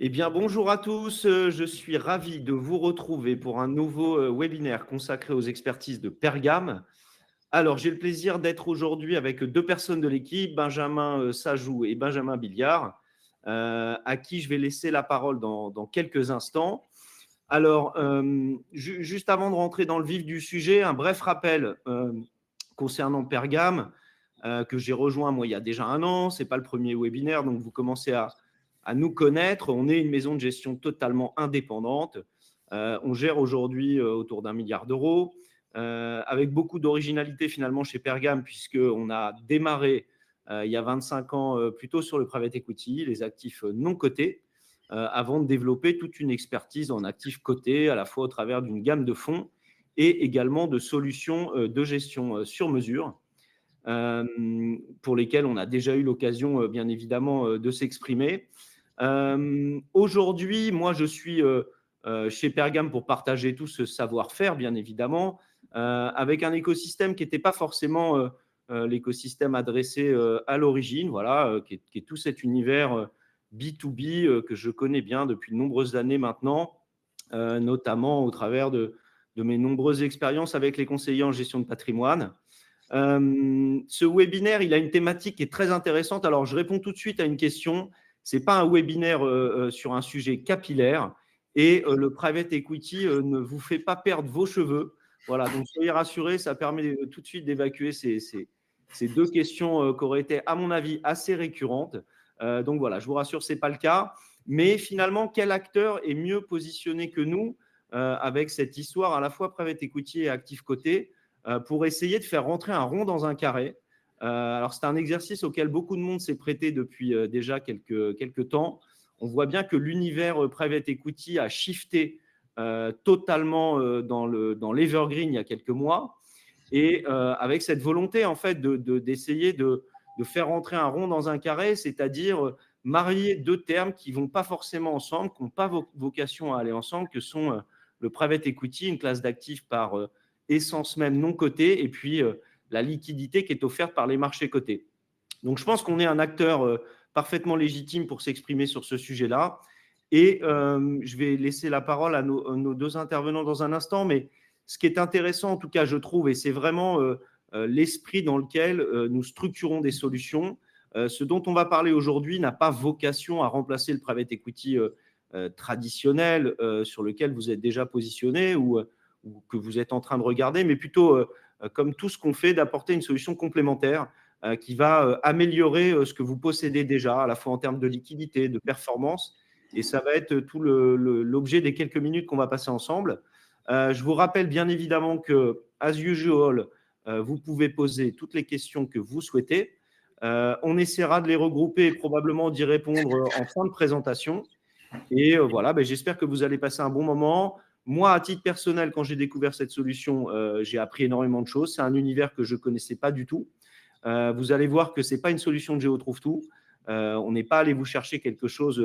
Eh bien, bonjour à tous. Je suis ravi de vous retrouver pour un nouveau webinaire consacré aux expertises de Pergame. Alors, j'ai le plaisir d'être aujourd'hui avec deux personnes de l'équipe, Benjamin Sajou et Benjamin Billiard, à qui je vais laisser la parole dans quelques instants. Alors, juste avant de rentrer dans le vif du sujet, un bref rappel concernant Pergame, que j'ai rejoint moi il y a déjà un an. Ce n'est pas le premier webinaire, donc vous commencez à nous connaître. On est une maison de gestion totalement indépendante. On gère aujourd'hui autour d'1 milliard d'euros, avec beaucoup d'originalité finalement chez Pergame, puisqu'on a démarré il y a 25 ans plutôt sur le private equity, les actifs non cotés, avant de développer toute une expertise en actifs cotés, à la fois au travers d'une gamme de fonds et également de solutions de gestion sur mesure, pour lesquelles on a déjà eu l'occasion, bien évidemment, de s'exprimer. Aujourd'hui, moi, je suis chez Pergame pour partager tout ce savoir-faire, bien évidemment, avec un écosystème qui n'était pas forcément l'écosystème adressé à l'origine, voilà, qui est tout cet univers B2B que je connais bien depuis de nombreuses années maintenant, notamment au travers de mes nombreuses expériences avec les conseillers en gestion de patrimoine. Ce webinaire, il a une thématique qui est très intéressante. Alors, je réponds tout de suite à une question. Ce n'est pas un webinaire sur un sujet capillaire et le private equity ne vous fait pas perdre vos cheveux. Voilà, donc soyez rassurés, ça permet tout de suite d'évacuer ces deux questions qui auraient été, à mon avis, assez récurrentes. Donc voilà, je vous rassure, ce n'est pas le cas. Mais finalement, quel acteur est mieux positionné que nous avec cette histoire à la fois private equity et actif coté pour essayer de faire rentrer un rond dans un carré. Alors, c'est un exercice auquel beaucoup de monde s'est prêté depuis déjà quelques temps. On voit bien que l'univers private equity a shifté totalement dans l'evergreen il y a quelques mois. Et avec cette volonté, en fait, d'essayer de faire rentrer un rond dans un carré, c'est-à-dire marier deux termes qui ne vont pas forcément ensemble, qui n'ont pas vocation à aller ensemble, que sont le private equity, une classe d'actifs par essence même non cotée, et puis la liquidité qui est offerte par les marchés cotés. Donc, je pense qu'on est un acteur parfaitement légitime pour s'exprimer sur ce sujet-là. Et je vais laisser la parole à nos deux intervenants dans un instant, mais ce qui est intéressant, en tout cas, je trouve, et c'est vraiment l'esprit dans lequel nous structurons des solutions. Ce dont on va parler aujourd'hui n'a pas vocation à remplacer le private equity traditionnel sur lequel vous êtes déjà positionné ou que vous êtes en train de regarder, mais plutôt, comme tout ce qu'on fait, d'apporter une solution complémentaire qui va améliorer ce que vous possédez déjà, à la fois en termes de liquidité, de performance. Et ça va être tout l'objet des quelques minutes qu'on va passer ensemble. Je vous rappelle bien évidemment que, as usual, vous pouvez poser toutes les questions que vous souhaitez. On essaiera de les regrouper et probablement d'y répondre en fin de présentation. Et voilà, j'espère que vous allez passer un bon moment. Moi, à titre personnel, quand j'ai découvert cette solution, j'ai appris énormément de choses. C'est un univers que je ne connaissais pas du tout. Vous allez voir que ce n'est pas une solution de Géo trouve tout. On n'est pas allé vous chercher quelque chose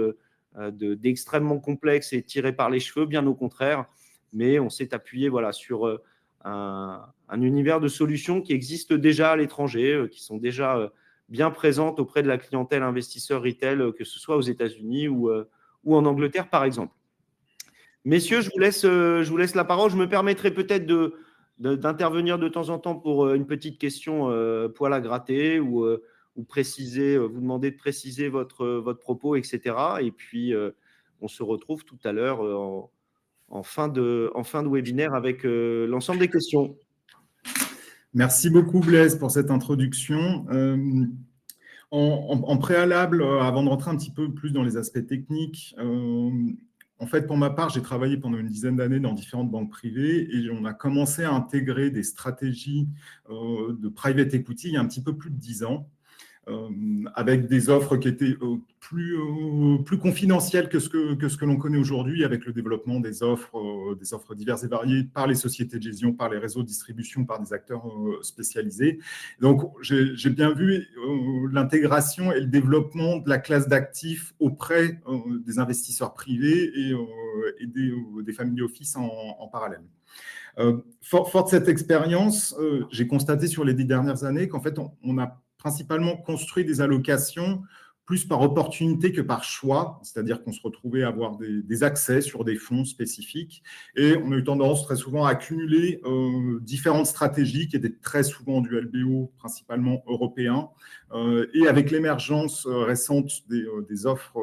d'extrêmement complexe et tiré par les cheveux, bien au contraire. Mais on s'est appuyé voilà, sur un univers de solutions qui existent déjà à l'étranger, qui sont déjà bien présentes auprès de la clientèle investisseur retail, que ce soit aux États-Unis ou en Angleterre, par exemple. Messieurs, je vous laisse la parole. Je me permettrai peut-être d'intervenir de temps en temps pour une petite question poil à gratter ou préciser, vous demander de préciser votre propos, etc. Et puis, on se retrouve tout à l'heure en fin de webinaire avec l'ensemble des questions. Merci beaucoup, Blaise, pour cette introduction. En préalable, avant de rentrer un petit peu plus dans les aspects techniques, en fait, pour ma part, j'ai travaillé pendant une dizaine d'années dans différentes banques privées et on a commencé à intégrer des stratégies de private equity il y a un petit peu plus de 10 ans. Avec des offres qui étaient plus confidentielles que ce que l'on connaît aujourd'hui, avec le développement des offres diverses et variées par les sociétés de gestion, par les réseaux de distribution, par des acteurs spécialisés. Donc, j'ai bien vu l'intégration et le développement de la classe d'actifs auprès des investisseurs privés et des family office en parallèle. Fort de cette expérience, j'ai constaté sur les 10 dernières années qu'en fait, on a principalement construit des allocations plus par opportunité que par choix, c'est-à-dire qu'on se retrouvait à avoir des accès sur des fonds spécifiques et on a eu tendance très souvent à accumuler différentes stratégies qui étaient très souvent du LBO, principalement européen, et avec l'émergence récente des offres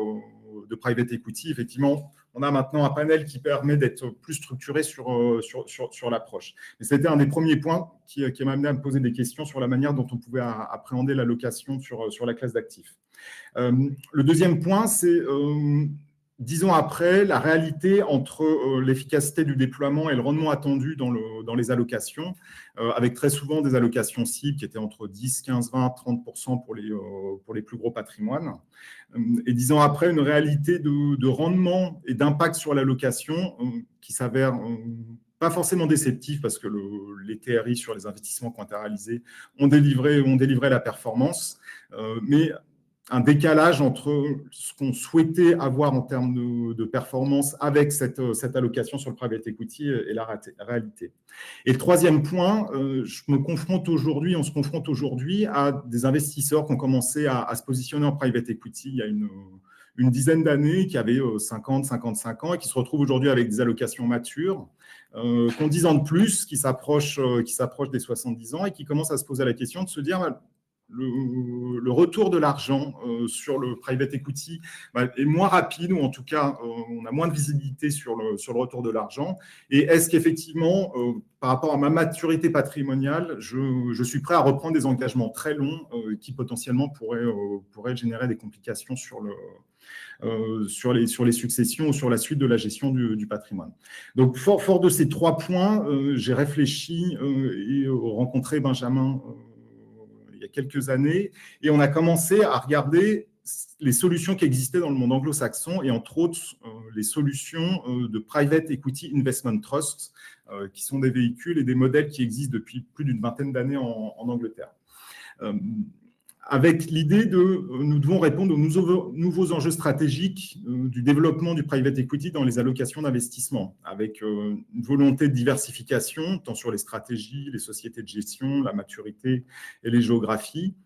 de private equity, effectivement, on a maintenant un panel qui permet d'être plus structuré sur l'approche. Et c'était un des premiers points qui m'a amené à me poser des questions sur la manière dont on pouvait appréhender l'allocation sur la classe d'actifs. Le deuxième point, c'est 10 ans après, la réalité entre l'efficacité du déploiement et le rendement attendu dans les allocations, avec très souvent des allocations cibles qui étaient entre 10, 15, 20, 30% pour les plus gros patrimoines. Et 10 ans après, une réalité de rendement et d'impact sur l'allocation qui s'avère pas forcément déceptif parce que les TRI sur les investissements quantitarialisés ont délivré la performance, mais un décalage entre ce qu'on souhaitait avoir en termes de performance avec cette allocation sur le private equity et la réalité. Et le troisième point, on se confronte aujourd'hui à des investisseurs qui ont commencé à se positionner en private equity il y a une dizaine d'années, qui avaient 50, 55 ans et qui se retrouvent aujourd'hui avec des allocations matures, qui ont 10 ans de plus, qui s'approchent des 70 ans et qui commencent à se poser la question de se dire le retour de l'argent sur le private equity est moins rapide, ou en tout cas, on a moins de visibilité sur le retour de l'argent. Et est-ce qu'effectivement, par rapport à ma maturité patrimoniale, je suis prêt à reprendre des engagements très longs qui potentiellement pourraient générer des complications sur les successions ou sur la suite de la gestion du patrimoine. Donc, fort de ces 3 points, j'ai réfléchi et rencontré Benjamin il y a quelques années, et on a commencé à regarder les solutions qui existaient dans le monde anglo-saxon, et entre autres les solutions de Private Equity Investment Trust, qui sont des véhicules et des modèles qui existent depuis plus d'une vingtaine d'années en Angleterre. Avec l'idée nous devons répondre aux nouveaux enjeux stratégiques du développement du private equity dans les allocations d'investissement, avec une volonté de diversification, tant sur les stratégies, les sociétés de gestion, la maturité et les géographies,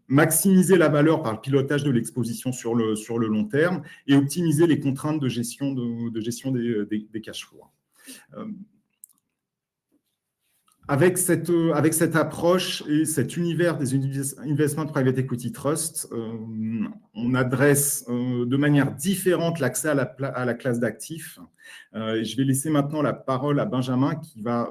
maximiser la valeur par le pilotage de l'exposition sur le long terme et optimiser les contraintes de gestion des cash flows. Avec cette approche et cet univers des investment private equity trust, on adresse de manière différente l'accès à la classe d'actifs. Je vais laisser maintenant la parole à Benjamin qui va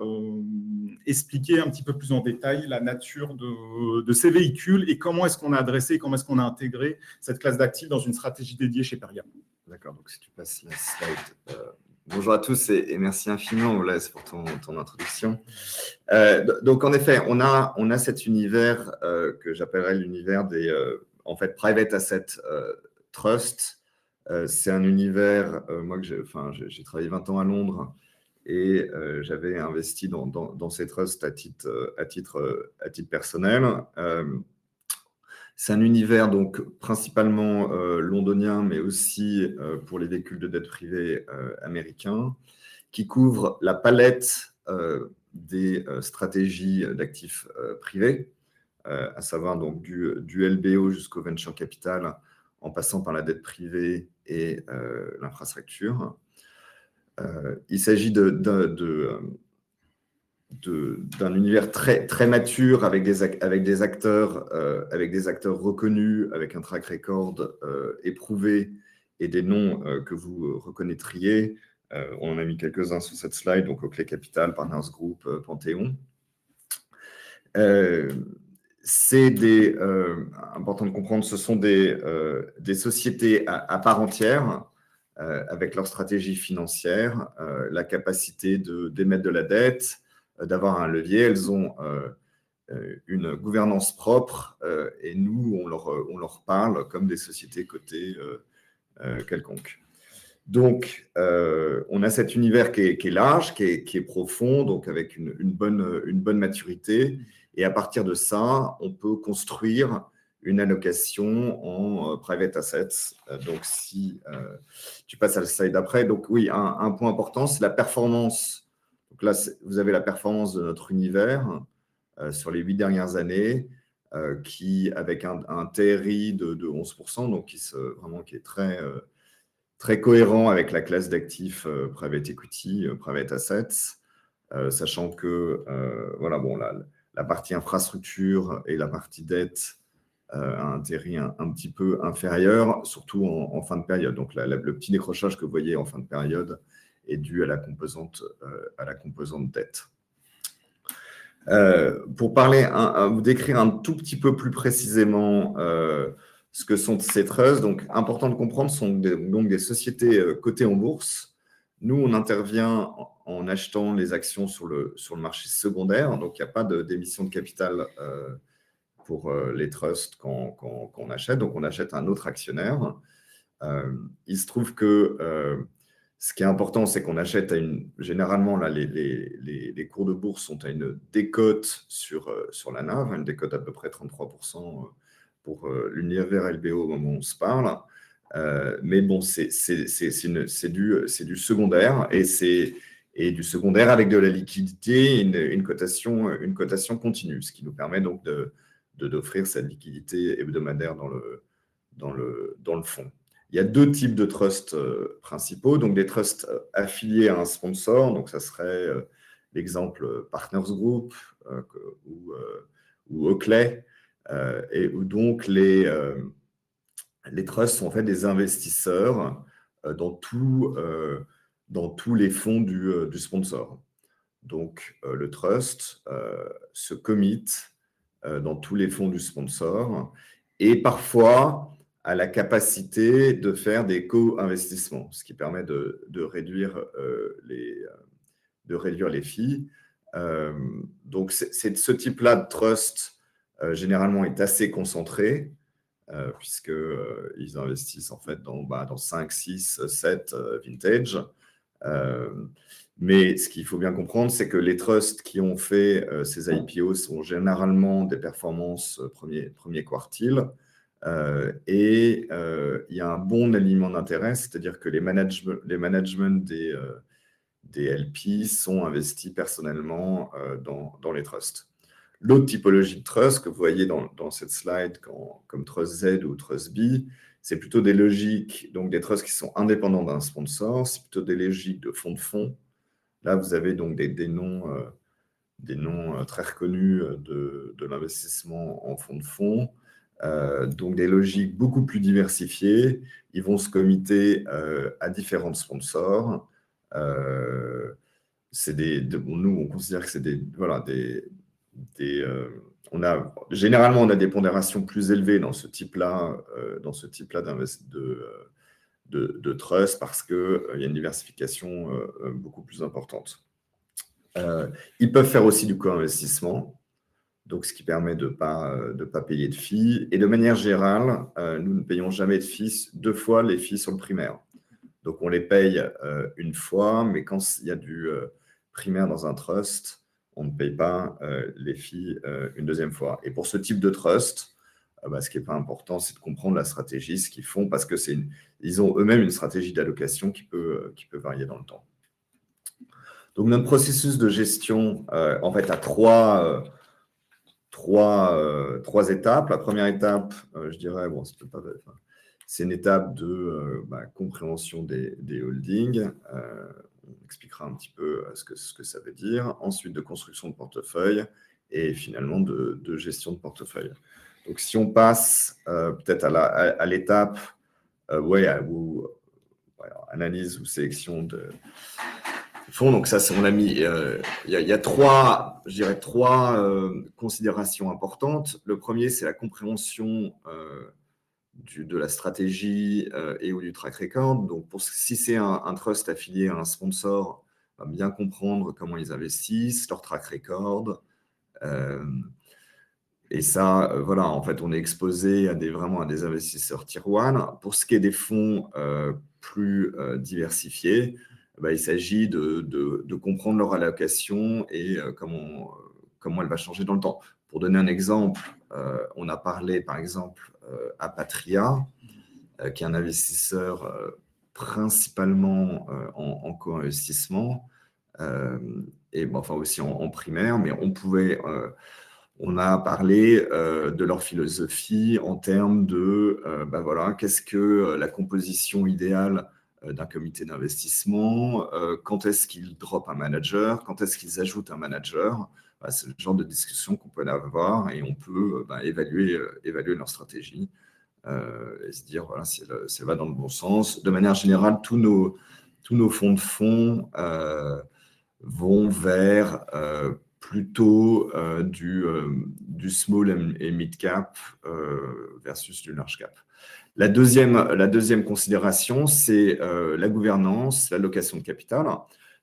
expliquer un petit peu plus en détail la nature de ces véhicules et comment est-ce qu'on a adressé, comment est-ce qu'on a intégré cette classe d'actifs dans une stratégie dédiée chez Pergam. D'accord, donc si tu passes la slide. Bonjour à tous et merci infiniment, Olaes, pour ton introduction. Donc, en effet, on a cet univers que j'appellerais l'univers des Private Asset Trust. C'est un univers, moi, j'ai travaillé 20 ans à Londres et j'avais investi dans ces trusts à titre personnel. C'est un univers donc principalement londonien, mais aussi pour les véhicules de dette privée américains, qui couvre la palette des stratégies d'actifs privés, à savoir donc du LBO jusqu'au venture capital, en passant par la dette privée et l'infrastructure. Il s'agit d'un univers très, très mature avec des acteurs reconnus, avec un track record éprouvé et des noms que vous reconnaîtriez. On en a mis quelques-uns sur cette slide, donc Oakley Capital, Partners Group, Panthéon. C'est important de comprendre, ce sont des sociétés à part entière, avec leur stratégie financière, la capacité d'émettre de la dette, d'avoir un levier. Elles ont une gouvernance propre et nous, on leur parle comme des sociétés cotées quelconques. Donc, on a cet univers qui est large, qui est profond, donc avec une bonne maturité. Et à partir de ça, on peut construire une allocation en private assets. Donc, si tu passes à la slide d'après, donc oui, un point important, c'est la performance. Donc là, vous avez la performance de notre univers sur les 8 dernières années, qui, avec un TRI de 11%, donc qui est très, très cohérent avec la classe d'actifs private equity, private assets, sachant que voilà, bon, la partie infrastructure et la partie dette a un TRI un petit peu inférieur, surtout en fin de période. Donc, le petit décrochage que vous voyez en fin de période est dû à la composante dette. Pour vous décrire un tout petit peu plus précisément ce que sont ces trusts, donc important de comprendre, ce sont donc des sociétés cotées en bourse. Nous, on intervient en achetant les actions sur le marché secondaire, donc il n'y a pas d'émission de capital pour les trusts quand on achète, donc on achète un autre actionnaire. Il se trouve que ce qui est important, c'est qu'on achète généralement, là, les cours de bourse sont à une décote sur la NAV, une décote à peu près 33% pour l'univers LBO au moment où on se parle. Mais bon, c'est du secondaire et du secondaire avec de la liquidité et une cotation continue, ce qui nous permet donc d'offrir cette liquidité hebdomadaire dans le fonds. Il y a deux types de trusts principaux, donc des trusts affiliés à un sponsor, donc ça serait l'exemple Partners Group ou Oakley, et où donc les trusts sont en fait des investisseurs dans tous les fonds du sponsor. Donc le trust se commit dans tous les fonds du sponsor et parfois à la capacité de faire des co-investissements, ce qui permet de réduire les fees. Donc, ce type-là de trust, généralement, est assez concentré, puisqu'ils investissent en fait dans 5, 6, 7 vintage. Mais ce qu'il faut bien comprendre, c'est que les trusts qui ont fait ces IPO sont généralement des performances premier quartile. Et il y a un bon alignement d'intérêt, c'est-à-dire que les managements des LP sont investis personnellement dans les trusts. L'autre typologie de trust que vous voyez dans cette slide comme Trust Z ou Trust B, c'est plutôt des logiques, donc des trusts qui sont indépendants d'un sponsor, c'est plutôt des logiques de fonds. Là, vous avez donc des noms très reconnus de l'investissement en fonds. Donc des logiques beaucoup plus diversifiées. Ils vont se commiter à différents sponsors. Nous, on considère que c'est généralement, on a des pondérations plus élevées dans ce type-là de trust parce qu'il y a une diversification beaucoup plus importante. Ils peuvent faire aussi du co-investissement. Donc, ce qui permet de ne pas payer de fees. Et de manière générale, nous ne payons jamais de fees, 2 fois les fees sur le primaire. Donc, on les paye une fois, mais quand il y a du primaire dans un trust, on ne paye pas les fees une deuxième fois. Et pour ce type de trust, ce qui n'est pas important, c'est de comprendre la stratégie, ce qu'ils font, parce qu'ils ont eux-mêmes une stratégie d'allocation qui peut varier dans le temps. Donc, notre processus de gestion, en fait, a trois étapes. La première étape, je dirais, c'est une étape de compréhension des holdings. On expliquera un petit peu ce que ça veut dire. Ensuite, de construction de portefeuille et finalement de gestion de portefeuille. Donc, si on passe peut-être à l'étape analyse ou sélection de fonds. Donc ça, on a mis, il y a trois considérations importantes. Le premier, c'est la compréhension de la stratégie et ou du track record. Donc si c'est un trust affilié à un sponsor, bien comprendre comment ils investissent, leur track record. Et ça, en fait, on est exposé vraiment à des investisseurs tier 1. Pour ce qui est des fonds plus diversifiés, il s'agit de comprendre leur allocation et comment elle va changer dans le temps. Pour donner un exemple, on a parlé par exemple à Patria, qui est un investisseur principalement en co-investissement et aussi en primaire, mais on pouvait On a parlé de leur philosophie en termes de voilà, qu'est-ce que la composition idéale d'un comité d'investissement, quand est-ce qu'ils dropent un manager, quand est-ce qu'ils ajoutent un manager. C'est le genre de discussion qu'on peut avoir et on peut évaluer leur stratégie et se dire voilà, si elle va dans le bon sens. De manière générale, tous nos fonds de fonds vont vers plutôt du small et mid cap versus du large cap. La deuxième considération, c'est la gouvernance, l'allocation de capital,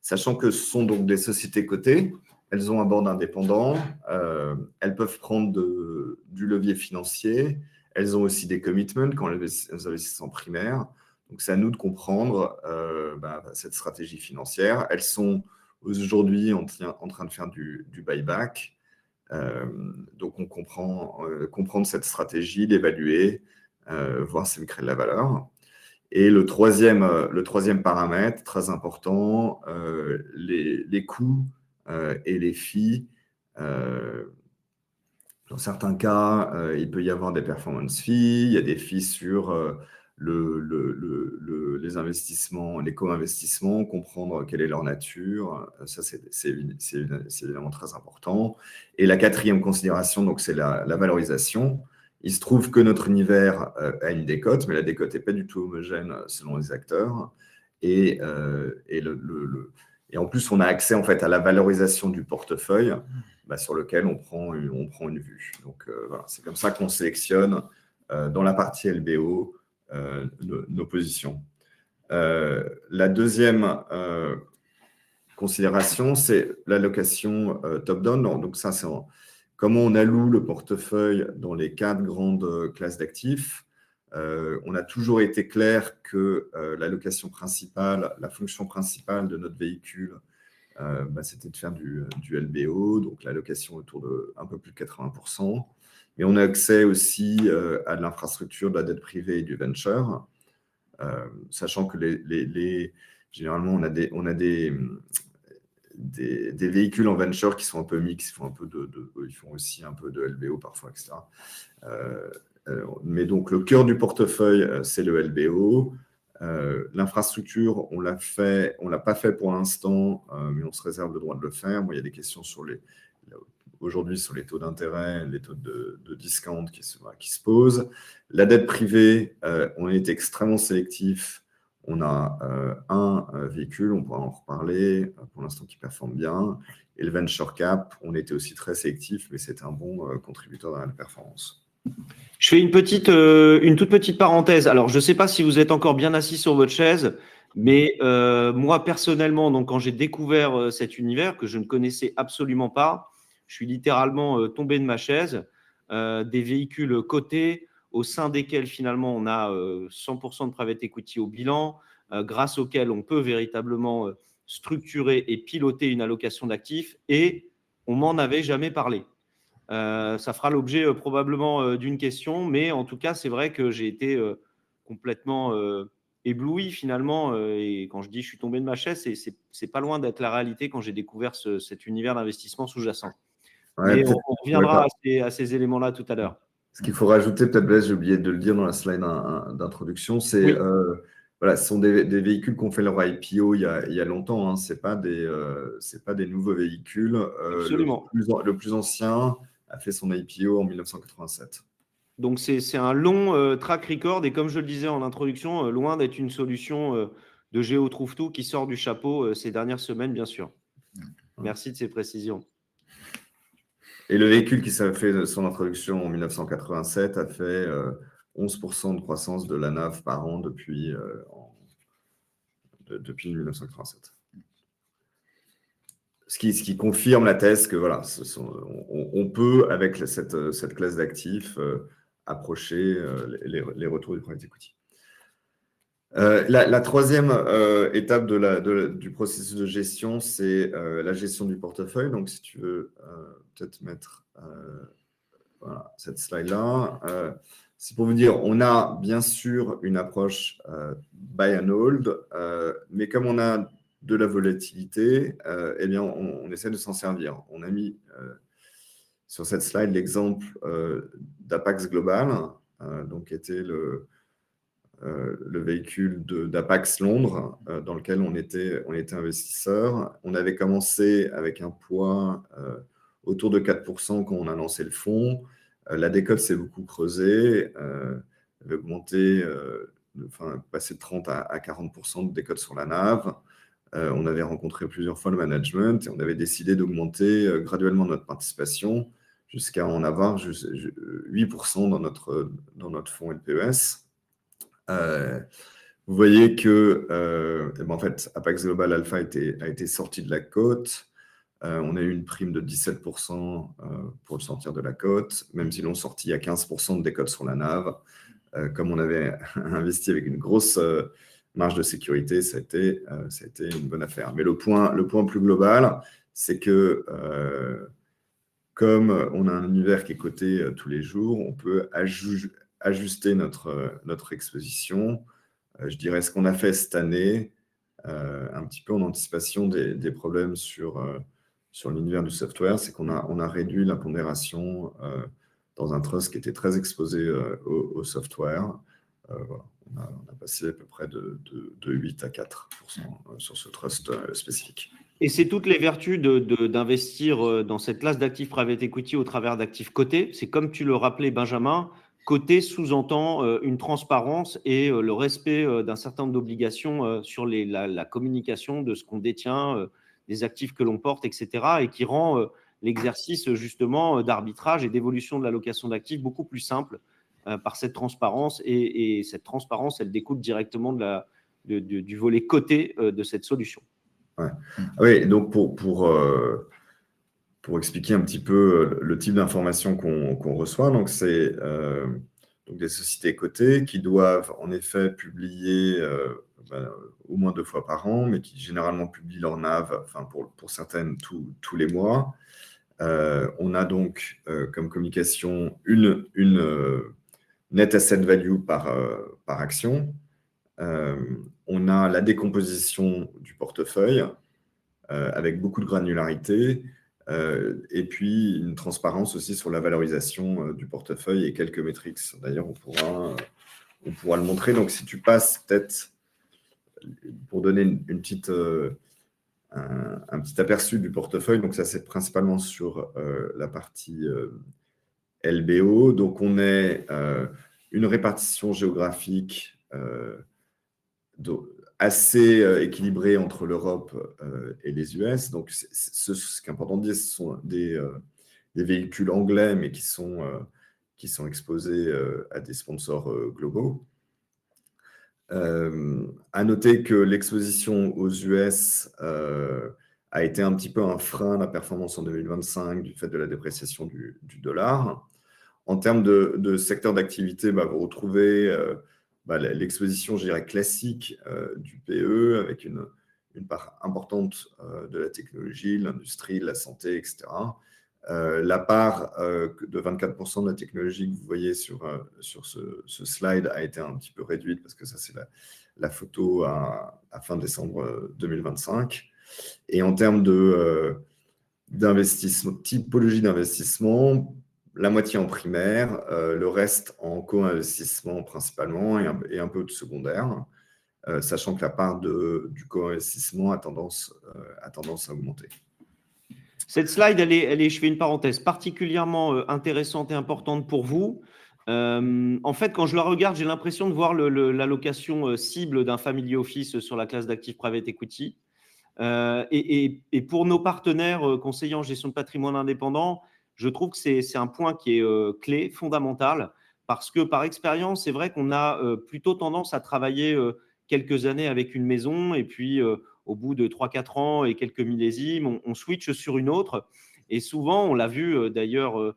sachant que ce sont donc des sociétés cotées, elles ont un board indépendant, elles peuvent prendre du levier financier, elles ont aussi des commitments quand elles investissent en primaire. Donc, c'est à nous de comprendre cette stratégie financière. Elles sont aujourd'hui en train de faire du buyback. Donc, on comprendre cette stratégie, l'évaluer, voir si elle crée de la valeur. Et le troisième paramètre, très important, les coûts et les fees. Dans certains cas, il peut y avoir des performance fees, il y a des fees sur les investissements, les co-investissements, comprendre quelle est leur nature. Ça, c'est évidemment très important. Et la quatrième considération, donc, c'est la valorisation. Il se trouve que notre univers a une décote, mais la décote n'est pas du tout homogène selon les acteurs. Et en plus, on a accès en fait à la valorisation du portefeuille sur lequel on prend une vue. Donc, voilà, c'est comme ça qu'on sélectionne dans la partie LBO nos positions. La deuxième considération, c'est l'allocation top-down. Donc, ça, c'est comment on alloue le portefeuille dans les 4 grandes classes d'actifs. On a toujours été clair que l'allocation principale, la fonction principale de notre véhicule, c'était de faire du LBO, donc l'allocation autour de un peu plus de 80%. Mais on a accès aussi à de l'infrastructure, de la dette privée et du venture, sachant que généralement, on a des véhicules en venture qui sont un peu mix, ils font aussi un peu de LBO parfois, etc. Mais donc, le cœur du portefeuille, c'est le LBO. L'infrastructure, on l'a pas fait pour l'instant, mais on se réserve le droit de le faire. Bon, il y a des questions aujourd'hui sur les taux d'intérêt, les taux de discount qui se posent. La dette privée, on est extrêmement sélectif. On a un véhicule, on pourra en reparler, pour l'instant qui performe bien. Et le venture cap, on était aussi très sélectif, mais c'est un bon contributeur dans la performance. Je fais une toute petite parenthèse. Alors, je ne sais pas si vous êtes encore bien assis sur votre chaise, mais moi, personnellement, donc, quand j'ai découvert cet univers que je ne connaissais absolument pas, je suis littéralement tombé de ma chaise. Des véhicules cotés au sein desquels, finalement, on a 100% de private equity au bilan, grâce auxquels on peut véritablement structurer et piloter une allocation d'actifs, et on m'en avait jamais parlé. Ça fera l'objet probablement d'une question, mais en tout cas, c'est vrai que j'ai été complètement ébloui finalement. Et quand je dis je suis tombé de ma chaise, c'est pas loin d'être la réalité quand j'ai découvert cet univers d'investissement sous-jacent. Ouais, mais on reviendra à ces éléments-là tout à l'heure. Ce qu'il faut rajouter, peut-être, Blaise, j'ai oublié de le dire dans la slide d'introduction, c'est Oui. voilà, ce sont des véhicules qui ont fait leur IPO il y a longtemps. Hein. Ce n'est pas des nouveaux véhicules. Absolument. Le plus ancien a fait son IPO en 1987. Donc, c'est un long track record. Et comme je le disais en introduction, loin d'être une solution de Géo trouve tout qui sort du chapeau ces dernières semaines, bien sûr. Merci de ces précisions. Et le véhicule qui s'est fait son introduction en 1987 a fait 11% de croissance de la NAV par an depuis 1987. Ce qui confirme la thèse que voilà, on peut, avec cette classe d'actifs, approcher les retours du private equity. La troisième étape du processus de gestion, c'est la gestion du portefeuille. Donc, si tu veux peut-être mettre voilà, cette slide-là, c'est pour vous dire, on a bien sûr une approche buy and hold, mais comme on a de la volatilité, eh bien, on essaie de s'en servir. On a mis sur cette slide l'exemple d'Apax Global, donc qui était le véhicule d'Apax Londres, dans lequel on était investisseur. On avait commencé avec un poids autour de 4% quand on a lancé le fonds. La décote s'est beaucoup creusée, avait augmenté, passé de 30 à 40% de décote sur la NAV. On avait rencontré plusieurs fois le management et on avait décidé d'augmenter graduellement notre participation jusqu'à en avoir 8% dans notre fonds LPES. Vous voyez que en fait, Apax Global Alpha a été sorti de la cote. On a eu une prime de 17% pour le sortir de la cote, même si l'on sortit à 15% de décote sur la NAV. Comme on avait investi avec une grosse marge de sécurité, ça a été une bonne affaire. Mais le point plus global, c'est que comme on a un univers qui est coté tous les jours, on peut ajuster notre exposition. Je dirais ce qu'on a fait cette année, un petit peu en anticipation des problèmes sur l'univers du software, c'est qu'on a réduit la pondération dans un trust qui était très exposé au software. Voilà. On a passé à peu près de 8 à 4% sur ce trust spécifique. Et c'est toutes les vertus d'investir dans cette classe d'actifs private equity au travers d'actifs cotés. C'est comme tu le rappelais, Benjamin, coté sous-entend une transparence et le respect d'un certain nombre d'obligations sur la communication de ce qu'on détient, des actifs que l'on porte, etc. et qui rend l'exercice justement d'arbitrage et d'évolution de l'allocation d'actifs beaucoup plus simple par cette transparence. Et cette transparence, elle découle directement du volet coté de cette solution. Ouais. Oui, donc pour expliquer un petit peu le type d'informations qu'on reçoit, donc c'est donc des sociétés cotées qui doivent en effet publier au moins 2 fois par an, mais qui généralement publient leur NAV, enfin pour certaines tous les mois. On a donc comme communication une net asset value par action. On a la décomposition du portefeuille avec beaucoup de granularité et puis une transparence aussi sur la valorisation du portefeuille et quelques métriques. D'ailleurs, on pourra le montrer. Donc, si tu passes peut-être, pour donner un petit aperçu du portefeuille, donc ça c'est principalement sur la partie LBO. Donc, on est une répartition géographique assez équilibrée entre l'Europe et les US. Donc, ce qui est important de dire, ce sont des véhicules anglais, mais qui sont exposés à des sponsors globaux. À noter que l'exposition aux US a été un petit peu un frein à la performance en 2025 du fait de la dépréciation du dollar. En termes de secteur d'activité, vous retrouvez l'exposition, je dirais, classique du PE avec une part importante de la technologie, l'industrie, la santé, etc. La part de 24% de la technologie que vous voyez sur ce slide a été un petit peu réduite parce que ça, c'est la photo à fin décembre 2025. Et en termes d'investissement, typologie d'investissement, la moitié en primaire, le reste en co-investissement principalement et un peu de secondaire, sachant que la part du co-investissement a tendance à augmenter. Cette slide, elle est, je fais une parenthèse, particulièrement intéressante et importante pour vous. En fait, quand je la regarde, j'ai l'impression de voir l'allocation cible d'un family office sur la classe d'actifs private equity. Et pour nos partenaires conseillers en gestion de patrimoine indépendant, je trouve que c'est un point qui est clé, fondamental, parce que par expérience, c'est vrai qu'on a plutôt tendance à travailler quelques années avec une maison et puis au bout de 3-4 ans et quelques millésimes, on switch sur une autre. Et souvent, on l'a vu d'ailleurs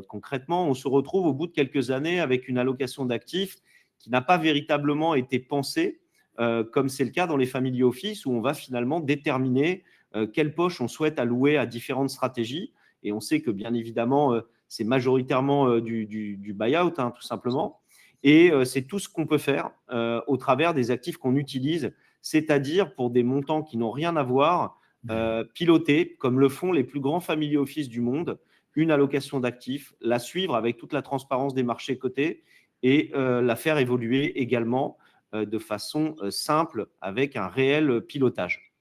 concrètement, on se retrouve au bout de quelques années avec une allocation d'actifs qui n'a pas véritablement été pensée, comme c'est le cas dans les family office, où on va finalement déterminer quelle poche on souhaite allouer à différentes stratégies. Et on sait que, bien évidemment, c'est majoritairement du buy-out, tout simplement. Et c'est tout ce qu'on peut faire au travers des actifs qu'on utilise, c'est-à-dire pour des montants qui n'ont rien à voir, pilotés, comme le font les plus grands family office du monde, une allocation d'actifs, la suivre avec toute la transparence des marchés cotés et la faire évoluer également de façon simple avec un réel pilotage.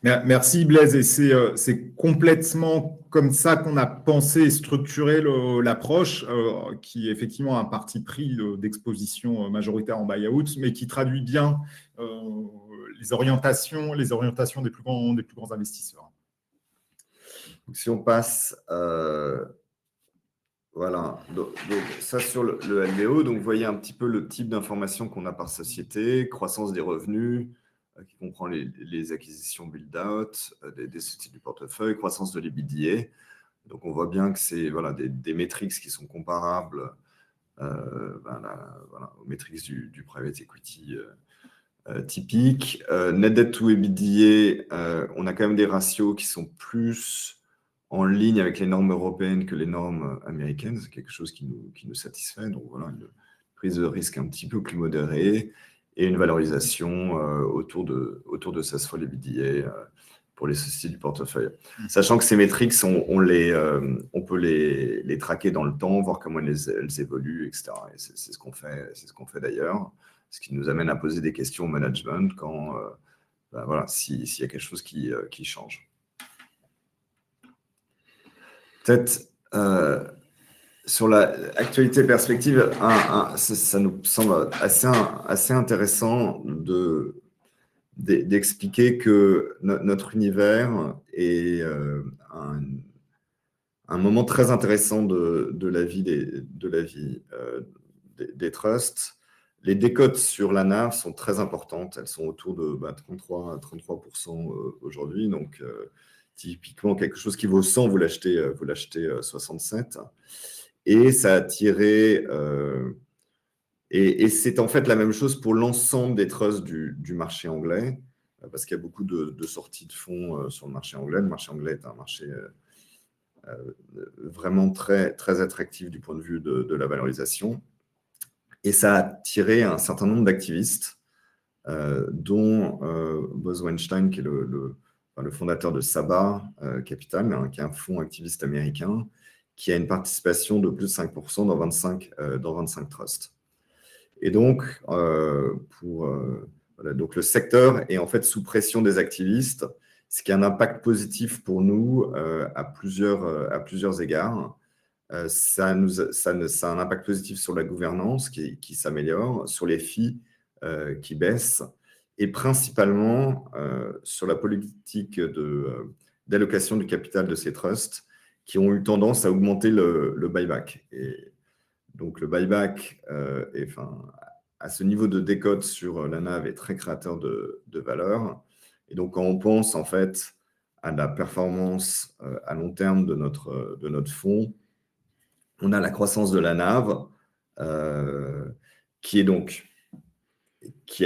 Merci Blaise, et c'est complètement comme ça qu'on a pensé et structuré l'approche, qui est effectivement un parti pris d'exposition majoritaire en buy-out, mais qui traduit bien les orientations des plus grands investisseurs. Donc, si on passe, voilà, donc ça sur le LBO, donc vous voyez un petit peu le type d'informations qu'on a par société, croissance des revenus, qui comprend les acquisitions build-out, des sociétés du portefeuille, croissance de l'EBITDA. Donc, on voit bien que c'est voilà, des métriques qui sont comparables aux métriques du private equity typique. Net debt to EBITDA, on a quand même des ratios qui sont plus en ligne avec les normes européennes que les normes américaines. C'est quelque chose qui nous satisfait. Donc, voilà, une prise de risque un petit peu plus modérée et une valorisation autour de 16 fois l'EBITDA pour les sociétés du portefeuille. Sachant que ces métriques, on peut les traquer dans le temps, voir comment elles évoluent, etc. Et c'est ce qu'on fait d'ailleurs, ce qui nous amène à poser des questions au management quand, voilà, s'il y a quelque chose qui change. Peut-être sur l'actualité perspective, ça nous semble assez intéressant d'expliquer que notre univers est un moment très intéressant de la vie des trusts. Les décotes sur la NAV sont très importantes. Elles sont autour de 33% aujourd'hui. Donc, typiquement, quelque chose qui vaut 100, vous l'achetez 67. Et ça a tiré... Et c'est en fait la même chose pour l'ensemble des trusts du marché anglais, parce qu'il y a beaucoup de sorties de fonds sur le marché anglais. Le marché anglais est un marché vraiment très, très attractif du point de vue de la valorisation. Et ça a tiré un certain nombre d'activistes, dont Buzz Weinstein, qui est le fondateur de Saba Capital, hein, qui est un fonds activiste américain, qui a une participation de plus de 5% dans 25 trusts. Et donc, donc le secteur est en fait sous pression des activistes, ce qui a un impact positif pour nous à plusieurs égards. Ça a un impact positif sur la gouvernance qui s'améliore, sur les fees qui baissent, et principalement sur la politique d'allocation du capital de ces trusts qui ont eu tendance à augmenter le buyback. Et donc, le buyback, à ce niveau de décote sur la NAV, est très créateur de valeur. Et donc, quand on pense en fait à la performance à long terme de notre fonds, on a la croissance de la NAV qui est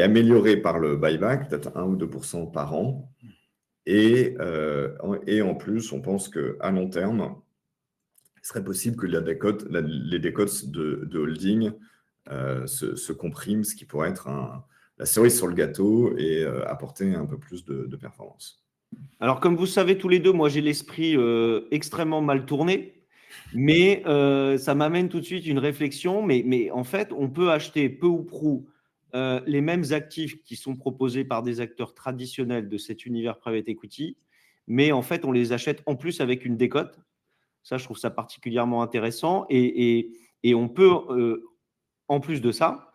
améliorée par le buyback, peut-être 1 ou 2% par an. Et en plus, on pense qu'à long terme, il serait possible que les décotes de holding se compriment, ce qui pourrait être la cerise sur le gâteau et apporter un peu plus de performance. Alors, comme vous savez tous les deux, moi j'ai l'esprit extrêmement mal tourné, mais ça m'amène tout de suite une réflexion. Mais en fait, on peut acheter peu ou prou les mêmes actifs qui sont proposés par des acteurs traditionnels de cet univers private equity, mais en fait, on les achète en plus avec une décote. Ça, je trouve ça particulièrement intéressant. Et on peut, en plus de ça,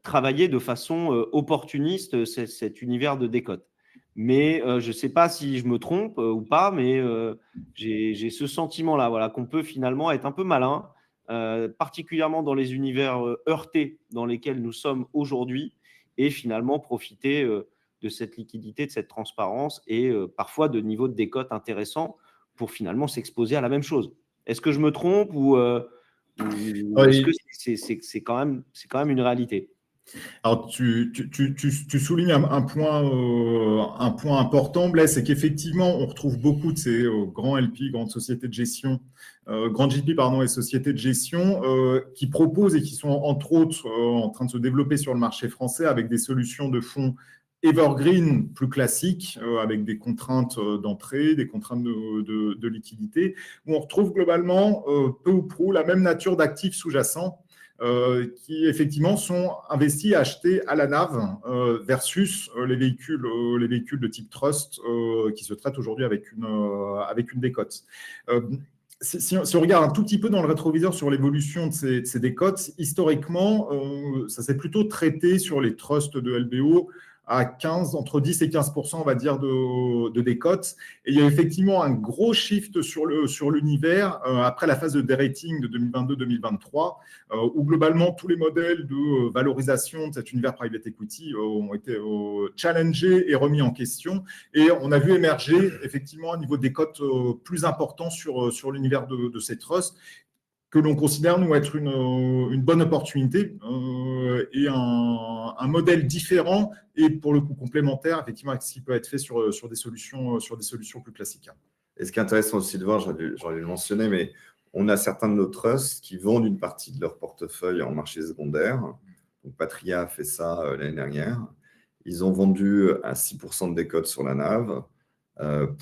travailler de façon opportuniste cet univers de décote. Mais je ne sais pas si je me trompe ou pas, mais j'ai ce sentiment-là, voilà, qu'on peut finalement être un peu malin, particulièrement dans les univers heurtés dans lesquels nous sommes aujourd'hui, et finalement profiter de cette liquidité, de cette transparence et parfois de niveaux de décote intéressants pour finalement s'exposer à la même chose. Est-ce que je me trompe ou est-ce que c'est quand même une réalité? Alors, tu soulignes un point important, Blaise, c'est qu'effectivement, on retrouve beaucoup de ces grands LP, grandes sociétés de gestion, grandes GP, pardon, et sociétés de gestion qui proposent et qui sont entre autres en train de se développer sur le marché français avec des solutions de fonds evergreen plus classiques, avec des contraintes d'entrée, des contraintes de liquidité, où on retrouve globalement peu ou prou la même nature d'actifs sous-jacents qui effectivement sont investis et achetés à la NAV versus les véhicules de type trust qui se traitent aujourd'hui avec une décote. Si on regarde un tout petit peu dans le rétroviseur sur l'évolution de ces décotes, historiquement, ça s'est plutôt traité sur les trusts de LBO à entre 10 et 15%, on va dire, de décote. Et il y a effectivement un gros shift sur l'univers après la phase de dérating de 2022-2023, où globalement, tous les modèles de valorisation de cet univers private equity ont été challengés et remis en question. Et on a vu émerger effectivement un niveau de décote plus important sur l'univers de ces trusts, que l'on considère nous être une bonne opportunité et un modèle différent et pour le coup complémentaire effectivement avec ce qui peut être fait sur des solutions plus classiques. Et ce qui est intéressant aussi de voir, j'aurais dû le mentionner, mais on a certains de nos trusts qui vendent une partie de leur portefeuille en marché secondaire. Donc Patria a fait ça l'année dernière. Ils ont vendu à 6% de décote sur la NAV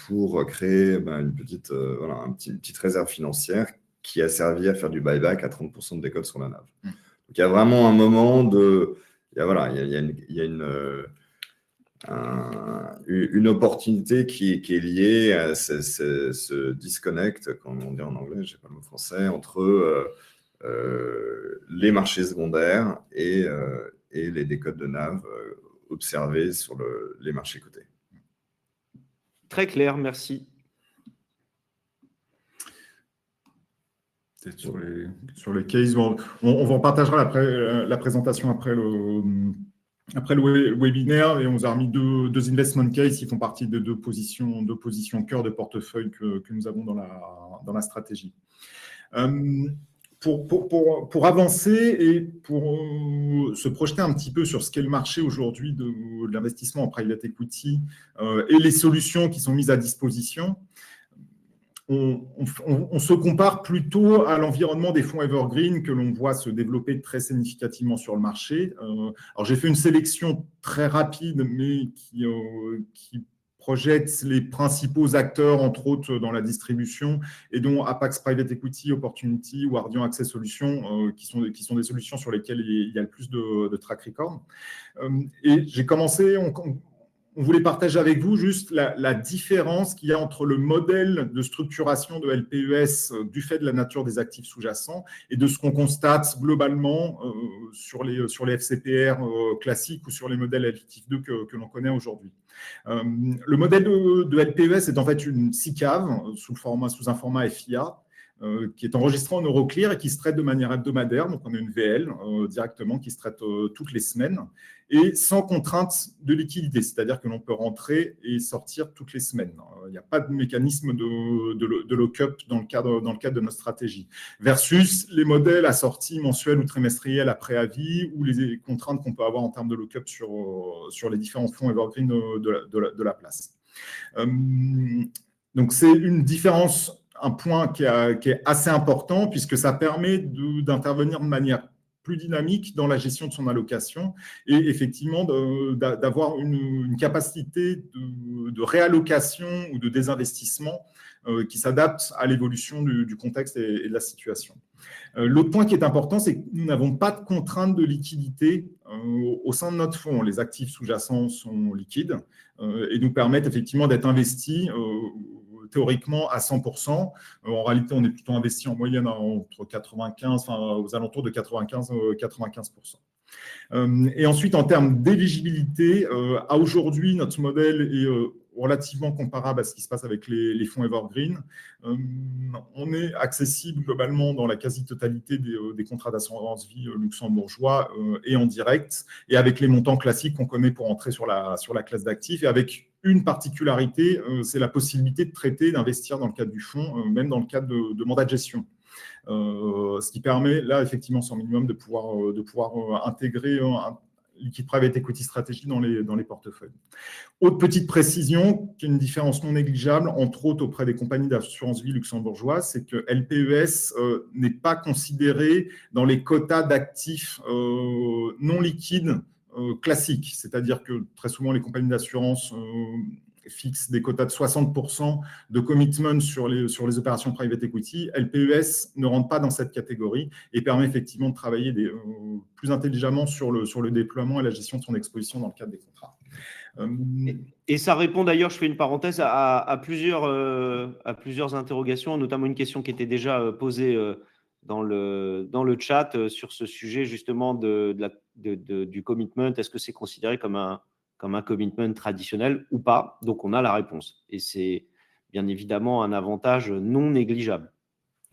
pour créer une petite réserve financière qui a servi à faire du buyback à 30% de décote sur la NAV. Donc, il y a vraiment un moment de... Il y a une opportunité qui est liée à ce disconnect, comme on dit en anglais, je ne sais pas le mot français, entre les marchés secondaires et les décotes de NAV observées sur les marchés cotés. Très clair, merci. Sur les cases, on vous en partagera la présentation après le webinaire, et on vous a remis deux investment cases qui font partie de deux positions cœur de portefeuille que nous avons dans la stratégie. Pour avancer et pour se projeter un petit peu sur ce qu'est le marché aujourd'hui de l'investissement en private equity et les solutions qui sont mises à disposition, on se compare plutôt à l'environnement des fonds evergreen que l'on voit se développer très significativement sur le marché. Alors, j'ai fait une sélection très rapide, mais qui projette les principaux acteurs, entre autres, dans la distribution, et dont Apax Private Equity, Opportunity ou Ardian Access Solutions, qui sont des solutions sur lesquelles il y a le plus de track record. Et j'ai commencé... On voulait partager avec vous juste la différence qu'il y a entre le modèle de structuration de LPES du fait de la nature des actifs sous-jacents et de ce qu'on constate globalement sur les FCPR classiques ou sur les modèles LTIF2 que l'on connaît aujourd'hui. Le modèle de LPES est en fait une SICAV sous un format FIA, qui est enregistré en Euroclear et qui se traite de manière hebdomadaire. Donc, on a une VL directement qui se traite toutes les semaines et sans contrainte de liquidité, c'est-à-dire que l'on peut rentrer et sortir toutes les semaines. Il n'y a pas de mécanisme de lock-up dans le cadre de notre stratégie. Versus les modèles assortis mensuels ou trimestriels à préavis ou les contraintes qu'on peut avoir en termes de lock-up sur les différents fonds evergreen de la place. Donc, c'est une différence, un point qui est assez important puisque ça permet d'intervenir de manière plus dynamique dans la gestion de son allocation et effectivement d'avoir une capacité de réallocation ou de désinvestissement qui s'adapte à l'évolution du contexte et de la situation. L'autre point qui est important, c'est que nous n'avons pas de contrainte de liquidité au sein de notre fonds. Les actifs sous-jacents sont liquides et nous permettent effectivement d'être investis théoriquement à 100%. En réalité, on est plutôt investi en moyenne entre 95, aux alentours de 95%. Et ensuite, en termes d'éligibilité, à aujourd'hui, notre modèle est relativement comparable à ce qui se passe avec les fonds evergreen. On est accessible globalement dans la quasi-totalité des contrats d'assurance vie luxembourgeois et en direct, et avec les montants classiques qu'on connaît pour entrer sur la classe d'actifs, et avec une particularité, c'est la possibilité de traiter, d'investir dans le cadre du fonds, même dans le cadre de mandats de gestion. Ce qui permet, là, effectivement, sans minimum, de pouvoir intégrer un liquid private equity stratégie dans les portefeuilles. Autre petite précision, qui est une différence non négligeable, entre autres auprès des compagnies d'assurance vie luxembourgeoises, c'est que LPES n'est pas considéré dans les quotas d'actifs non liquides classiques, c'est-à-dire que très souvent les compagnies d'assurance fixent des quotas de 60% de commitment sur les opérations private equity. LPES ne rentre pas dans cette catégorie et permet effectivement de travailler plus intelligemment sur le déploiement et la gestion de son exposition dans le cadre des contrats. Et ça répond d'ailleurs, je fais une parenthèse, à plusieurs interrogations, notamment une question qui était déjà posée dans le chat sur ce sujet justement du commitment. Est-ce que c'est considéré comme un commitment traditionnel ou pas? Donc, on a la réponse. Et c'est bien évidemment un avantage non négligeable.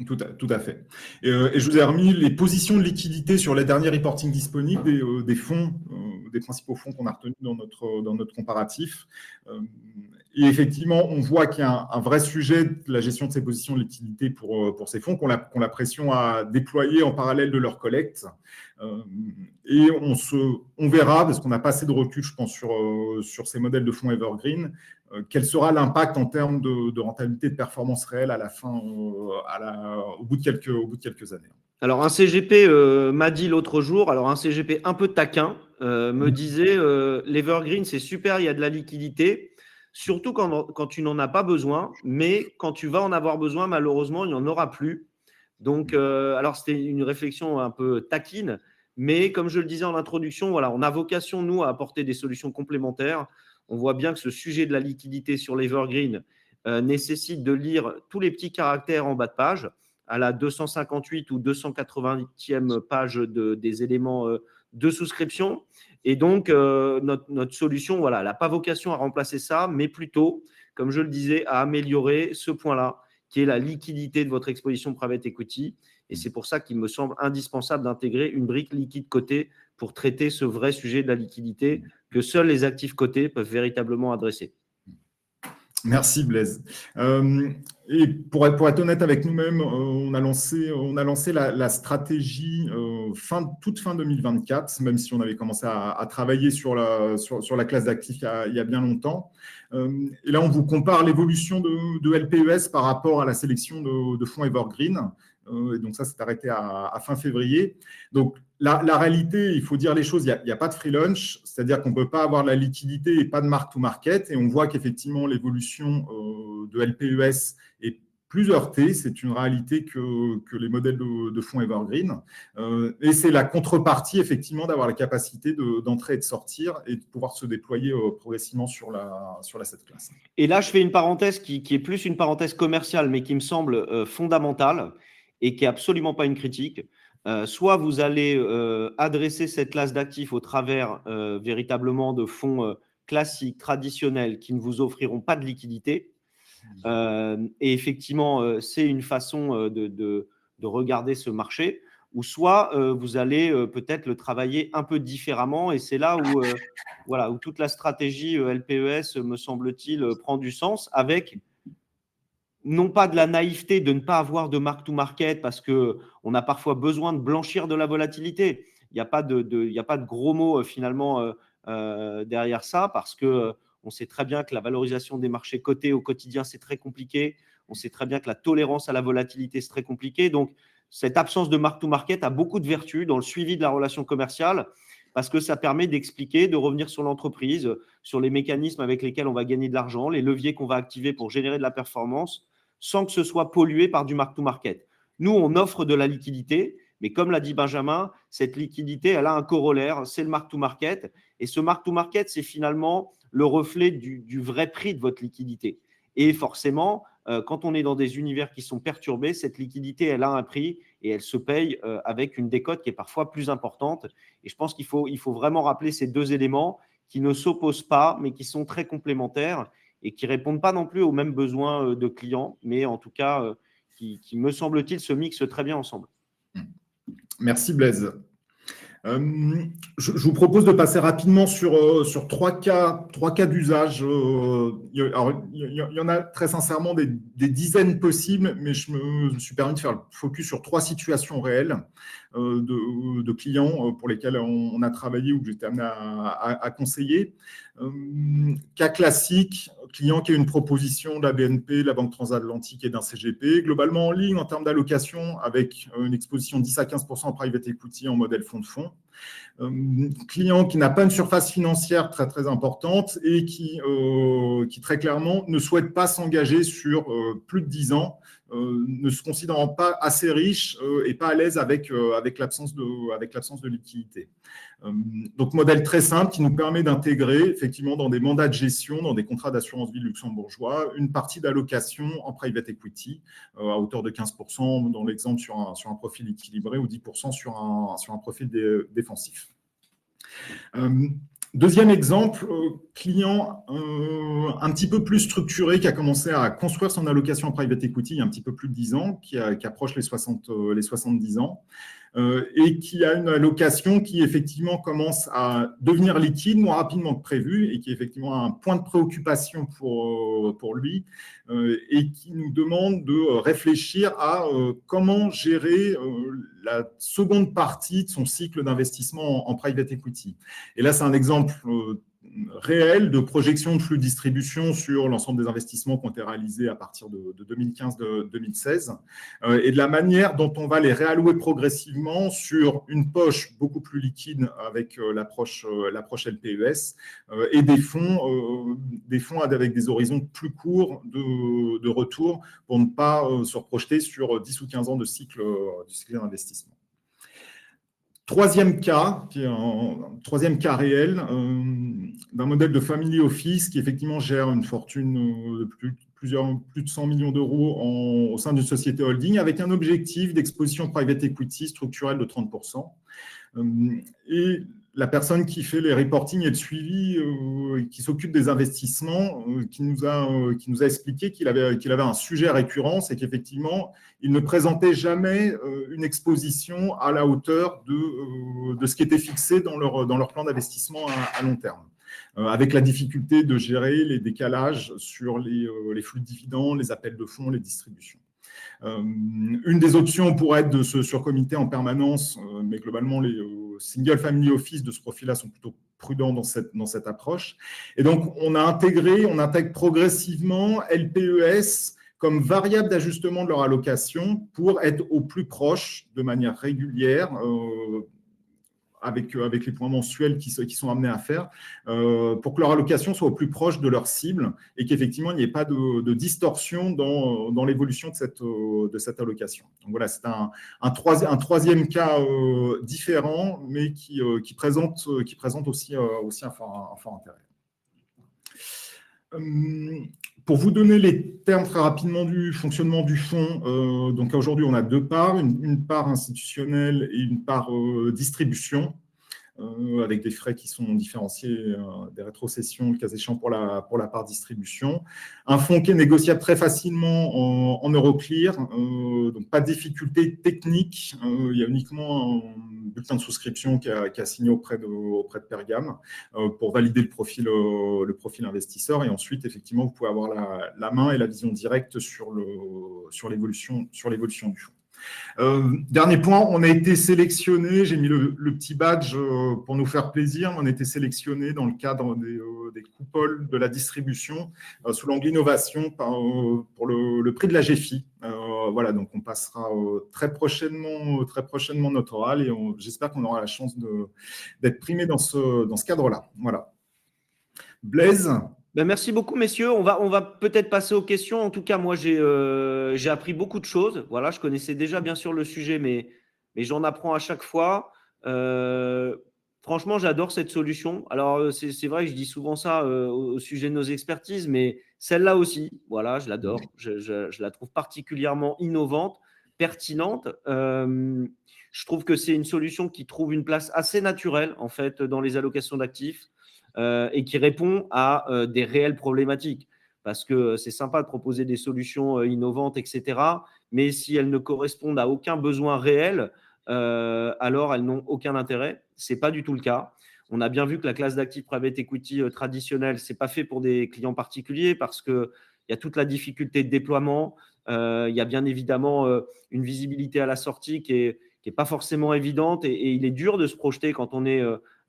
Tout à fait. Et je vous ai remis les positions de liquidité sur les derniers reporting disponibles des fonds, des principaux fonds qu'on a retenus dans notre comparatif. Et effectivement, on voit qu'il y a un vrai sujet de la gestion de ces positions de liquidité pour ces fonds, qu'on la pression à déployer en parallèle de leur collecte. Et on verra, parce qu'on n'a pas assez de recul, je pense, sur ces modèles de fonds evergreen, quel sera l'impact en termes de rentabilité, de performance réelle à la fin, au bout de quelques années. Alors, un CGP m'a dit l'autre jour, un CGP un peu taquin, me disait l'Evergreen, c'est super, il y a de la liquidité, surtout quand tu n'en as pas besoin, mais quand tu vas en avoir besoin, malheureusement, il n'y en aura plus. Donc, alors, c'était une réflexion un peu taquine, mais comme je le disais en introduction, voilà, on a vocation, nous, à apporter des solutions complémentaires. On voit bien que ce sujet de la liquidité sur l'Evergreen nécessite de lire tous les petits caractères en bas de page, à la 258 ou 280e page des éléments de souscription. Et donc, notre solution, voilà, elle n'a pas vocation à remplacer ça, mais plutôt, comme je le disais, à améliorer ce point-là, qui est la liquidité de votre exposition private equity. Et c'est pour ça qu'il me semble indispensable d'intégrer une brique liquide cotée pour traiter ce vrai sujet de la liquidité que seuls les actifs cotés peuvent véritablement adresser. Merci Blaise. Et pour être honnête avec nous-mêmes, on a lancé la stratégie toute fin 2024, même si on avait commencé à travailler sur la classe d'actifs il y a bien longtemps. Et là, on vous compare l'évolution de LPES par rapport à la sélection de fonds evergreen. Et donc ça, c'est arrêté à fin février. Donc la réalité, il faut dire les choses, il n'y a pas de free lunch, c'est-à-dire qu'on ne peut pas avoir de la liquidité et pas de mark-to-market. Et on voit qu'effectivement, l'évolution de LPES est plus heurtée. C'est une réalité que les modèles de fonds evergreen. Et c'est la contrepartie, effectivement, d'avoir la capacité d'entrer et de sortir et de pouvoir se déployer progressivement sur cette classe. Et là, je fais une parenthèse qui est plus une parenthèse commerciale, mais qui me semble fondamentale et qui n'est absolument pas une critique. Soit vous allez adresser cette classe d'actifs au travers véritablement de fonds classiques, traditionnels, qui ne vous offriront pas de liquidité. Et effectivement, c'est une façon de regarder ce marché. Ou soit vous allez peut-être le travailler un peu différemment. Et c'est là où toute la stratégie LPES, me semble-t-il, prend du sens, avec non pas de la naïveté de ne pas avoir de mark-to-market parce qu'on a parfois besoin de blanchir de la volatilité. Il n'y a pas de gros mots finalement derrière ça, parce qu'on sait très bien que la valorisation des marchés cotés au quotidien, c'est très compliqué. On sait très bien que la tolérance à la volatilité, c'est très compliqué. Donc, cette absence de mark-to-market a beaucoup de vertus dans le suivi de la relation commerciale, parce que ça permet d'expliquer, de revenir sur l'entreprise, sur les mécanismes avec lesquels on va gagner de l'argent, les leviers qu'on va activer pour générer de la performance, sans que ce soit pollué par du mark-to-market. Nous, on offre de la liquidité, mais comme l'a dit Benjamin, cette liquidité, elle a un corollaire, c'est le mark-to-market. Et ce mark-to-market, c'est finalement le reflet du vrai prix de votre liquidité. Et forcément, quand on est dans des univers qui sont perturbés, cette liquidité, elle a un prix et elle se paye avec une décote qui est parfois plus importante. Et je pense qu'il faut vraiment rappeler ces deux éléments qui ne s'opposent pas, mais qui sont très complémentaires et qui ne répondent pas non plus aux mêmes besoins de clients, mais en tout cas, qui me semble-t-il, se mixent très bien ensemble. Merci Blaise. Je vous propose de passer rapidement sur trois cas d'usage. Il y en a très sincèrement des dizaines possibles, mais je me suis permis de faire le focus sur 3 situations réelles de clients pour lesquels on a travaillé ou que j'étais amené à conseiller. Cas classique, client qui a une proposition de la BNP, de la Banque Transatlantique et d'un CGP, globalement en ligne en termes d'allocation avec une exposition 10 à 15% en private equity en modèle fonds de fonds. Client qui n'a pas une surface financière très, très importante et qui très clairement ne souhaite pas s'engager sur plus de 10 ans, ne se considérant pas assez riche et pas à l'aise avec l'absence de liquidité. Donc, modèle très simple qui nous permet d'intégrer effectivement dans des mandats de gestion, dans des contrats d'assurance vie luxembourgeois, une partie d'allocation en private equity à hauteur de 15% dans l'exemple sur un profil équilibré ou 10% sur un profil défensif. Deuxième exemple, client un petit peu plus structuré qui a commencé à construire son allocation en private equity il y a un petit peu plus de 10 ans, qui approche les 70 ans, et qui a une allocation qui effectivement commence à devenir liquide moins rapidement que prévu et qui est effectivement un point de préoccupation pour lui et qui nous demande de réfléchir à comment gérer la seconde partie de son cycle d'investissement en private equity. Et là, c'est un exemple réel de projection de flux de distribution sur l'ensemble des investissements qui ont été réalisés à partir de 2015-2016 et de la manière dont on va les réallouer progressivement sur une poche beaucoup plus liquide avec l'approche LPES et des fonds avec des horizons plus courts de retour pour ne pas se reprojeter sur 10 ou 15 ans de cycle d'investissement. Troisième cas, qui est un troisième cas réel d'un modèle de family office qui effectivement gère une fortune de plus de 100 millions d'euros au sein d'une société holding avec un objectif d'exposition private equity structurelle de 30%. Et la personne qui fait les reporting et le suivi, qui s'occupe des investissements, qui nous a expliqué qu'il avait un sujet récurrent, c'est qu'effectivement, il ne présentait jamais une exposition à la hauteur de ce qui était fixé dans leur plan d'investissement à long terme, avec la difficulté de gérer les décalages sur les flux de dividendes, les appels de fonds, les distributions. Une des options pourrait être de se surcomiter en permanence, mais globalement, les single family office de ce profil-là sont plutôt prudents dans cette approche. Et donc, on intègre progressivement LPES comme variable d'ajustement de leur allocation pour être au plus proche, de manière régulière, avec les points mensuels qui sont amenés à faire, pour que leur allocation soit au plus proche de leur cible et qu'effectivement, il n'y ait pas de distorsion dans l'évolution de cette allocation. Donc voilà, c'est un troisième cas différent, mais qui présente aussi un fort intérêt. Pour vous donner les termes très rapidement du fonctionnement du fonds, donc aujourd'hui on a deux parts, une part institutionnelle et une part distribution, avec des frais qui sont différenciés, des rétrocessions, le cas échéant pour la part distribution. Un fonds qui est négociable très facilement en Euroclear, donc pas de difficulté technique. Il y a uniquement un bulletin de souscription qui a signé auprès de Pergam pour valider le profil investisseur. Et ensuite, effectivement, vous pouvez avoir la main et la vision directe sur l'évolution du fonds. Dernier point, on a été sélectionné, j'ai mis le petit badge pour nous faire plaisir, on a été sélectionné dans le cadre des coupoles de la distribution sous l'angle innovation pour le prix de la GFI. Voilà, donc on passera très prochainement notre oral et j'espère qu'on aura la chance d'être primé dans ce cadre-là. Voilà. Blaise ? Ben merci beaucoup, messieurs. On va peut-être passer aux questions. En tout cas, moi, j'ai appris beaucoup de choses. Voilà, je connaissais déjà bien sûr le sujet, mais j'en apprends à chaque fois. Franchement, j'adore cette solution. Alors, c'est vrai que je dis souvent ça au sujet de nos expertises, mais celle-là aussi, voilà, je l'adore. Je la trouve particulièrement innovante, pertinente. Je trouve que c'est une solution qui trouve une place assez naturelle, en fait, dans les allocations d'actifs. Et qui répond à des réelles problématiques. Parce que c'est sympa de proposer des solutions innovantes, etc. Mais si elles ne correspondent à aucun besoin réel, alors elles n'ont aucun intérêt. Ce n'est pas du tout le cas. On a bien vu que la classe d'actifs private equity traditionnelle, ce n'est pas fait pour des clients particuliers parce qu'il y a toute la difficulté de déploiement. Il y a bien évidemment une visibilité à la sortie qui n'est pas forcément évidente et il est dur de se projeter quand on est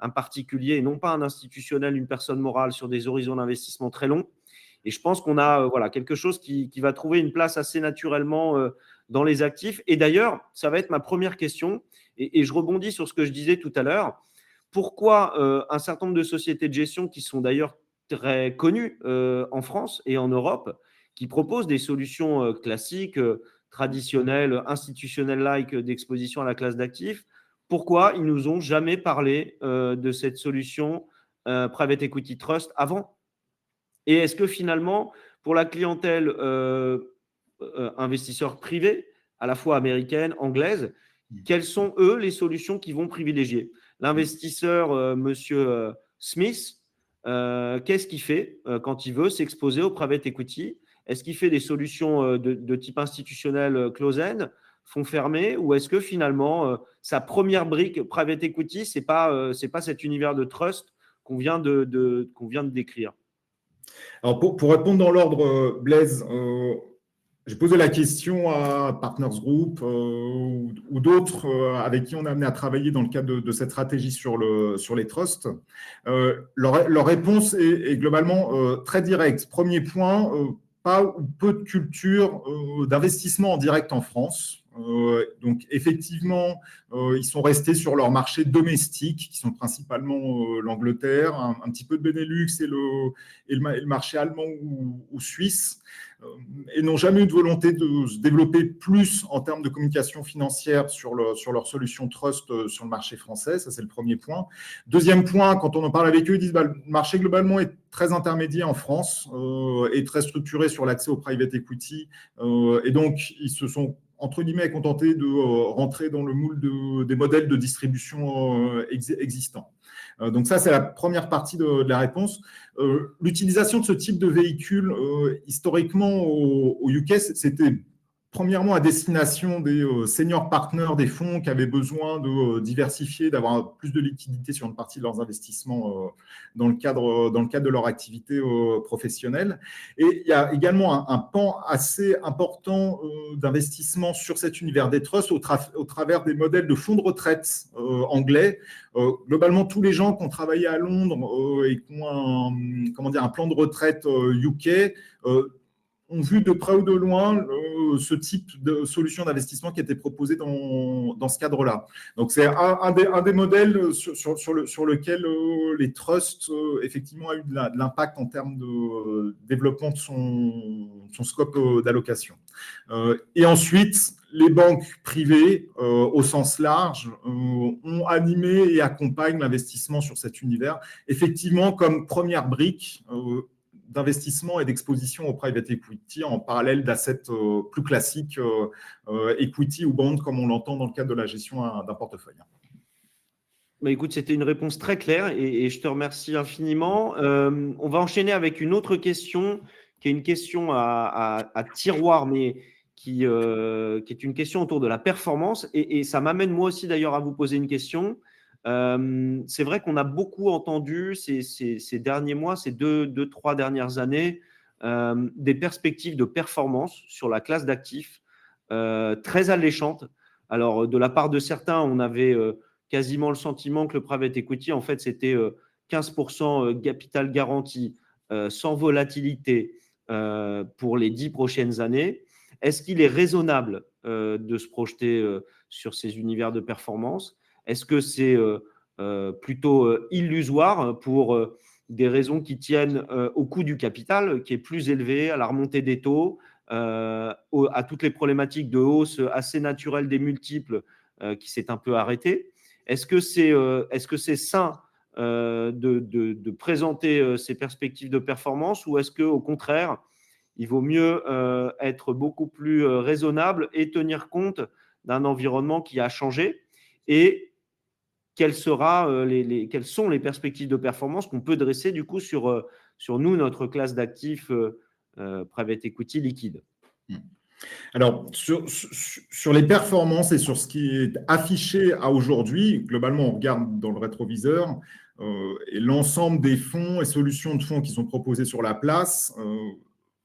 un particulier et non pas un institutionnel, une personne morale sur des horizons d'investissement très longs. Et je pense qu'on a quelque chose qui va trouver une place assez naturellement dans les actifs. Et d'ailleurs, ça va être ma première question. Et je rebondis sur ce que je disais tout à l'heure. Pourquoi un certain nombre de sociétés de gestion qui sont d'ailleurs très connues en France et en Europe, qui proposent des solutions classiques, traditionnelles, institutionnelles-like d'exposition à la classe d'actifs, pourquoi ils nous ont jamais parlé de cette solution Private Equity Trust avant? Et est-ce que finalement, pour la clientèle investisseurs privés, à la fois américaine, anglaise, quelles sont, eux, les solutions qu'ils vont privilégier? L'investisseur, monsieur Smith, qu'est-ce qu'il fait quand il veut s'exposer au private equity? Est-ce qu'il fait des solutions de type institutionnel closed-end, fonds fermés, ou est-ce que finalement, sa première brique private equity, ce n'est pas cet univers de trust qu'on vient de décrire? Alors, pour répondre dans l'ordre, Blaise, j'ai posé la question à Partners Group ou d'autres avec qui on est amené à travailler dans le cadre de cette stratégie sur les trusts. Leur réponse est globalement très directe. Premier point, pas ou peu de culture d'investissement en direct en France. Donc, effectivement, ils sont restés sur leur marché domestique, qui sont principalement l'Angleterre, un petit peu de Benelux et le marché allemand ou suisse, et n'ont jamais eu de volonté de se développer plus en termes de communication financière sur leur solution trust sur le marché français. Ça, c'est le premier point. Deuxième point, quand on en parle avec eux, ils disent le marché globalement est très intermédiaire en France et très structuré sur l'accès au private equity. Et donc, ils se sont entre guillemets, contentés de rentrer dans le moule des modèles de distribution existants. Donc ça, c'est la première partie de la réponse. L'utilisation de ce type de véhicule, historiquement, au UK, c'était premièrement à destination des senior partners des fonds qui avaient besoin de diversifier, d'avoir plus de liquidité sur une partie de leurs investissements dans le cadre de leur activité professionnelle. Et il y a également un pan assez important d'investissement sur cet univers des trusts au travers des modèles de fonds de retraite anglais. Globalement, tous les gens qui ont travaillé à Londres et qui ont un plan de retraite UK ont vu de près ou de loin ce type de solution d'investissement qui était proposé dans ce cadre-là. Donc, c'est un des modèles sur lequel les trusts, effectivement, a eu de l'impact en termes de développement de son scope d'allocation. Et ensuite, les banques privées, au sens large, ont animé et accompagnent l'investissement sur cet univers, effectivement, comme première brique d'investissement et d'exposition au private equity en parallèle d'assets plus classiques, equity ou bond, comme on l'entend dans le cadre de la gestion d'un portefeuille. Bah écoute, c'était une réponse très claire et je te remercie infiniment. On va enchaîner avec une autre question, qui est une question à tiroir, mais qui est une question autour de la performance. Et ça m'amène moi aussi d'ailleurs à vous poser une question. C'est vrai qu'on a beaucoup entendu ces derniers mois, ces deux, 3 dernières années, des perspectives de performance sur la classe d'actifs très alléchantes. Alors, de la part de certains, on avait quasiment le sentiment que le private equity, en fait, c'était 15% capital garanti, sans volatilité pour les 10 prochaines années. Est-ce qu'il est raisonnable de se projeter sur ces univers de performance ? Est-ce que c'est plutôt illusoire pour des raisons qui tiennent au coût du capital, qui est plus élevé, à la remontée des taux, à toutes les problématiques de hausse assez naturelle des multiples qui s'est un peu arrêtée? Est-ce que c'est sain de présenter ces perspectives de performance, ou est-ce qu'au contraire, il vaut mieux être beaucoup plus raisonnable et tenir compte d'un environnement qui a changé? Et quelles sont les perspectives de performance qu'on peut dresser du coup sur nous, notre classe d'actifs private equity liquide? Alors, sur les performances et sur ce qui est affiché à aujourd'hui, globalement, on regarde dans le rétroviseur et l'ensemble des fonds et solutions de fonds qui sont proposés sur la place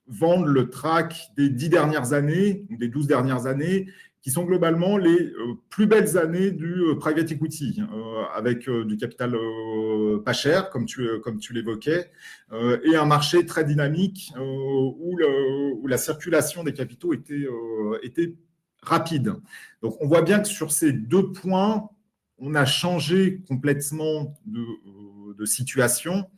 vendent le track des 10 dernières années, ou des 12 dernières années, qui sont globalement les plus belles années du private equity, avec du capital pas cher, comme tu l'évoquais, et un marché très dynamique où la circulation des capitaux était rapide. Donc, on voit bien que sur ces 2 points, on a changé complètement de situation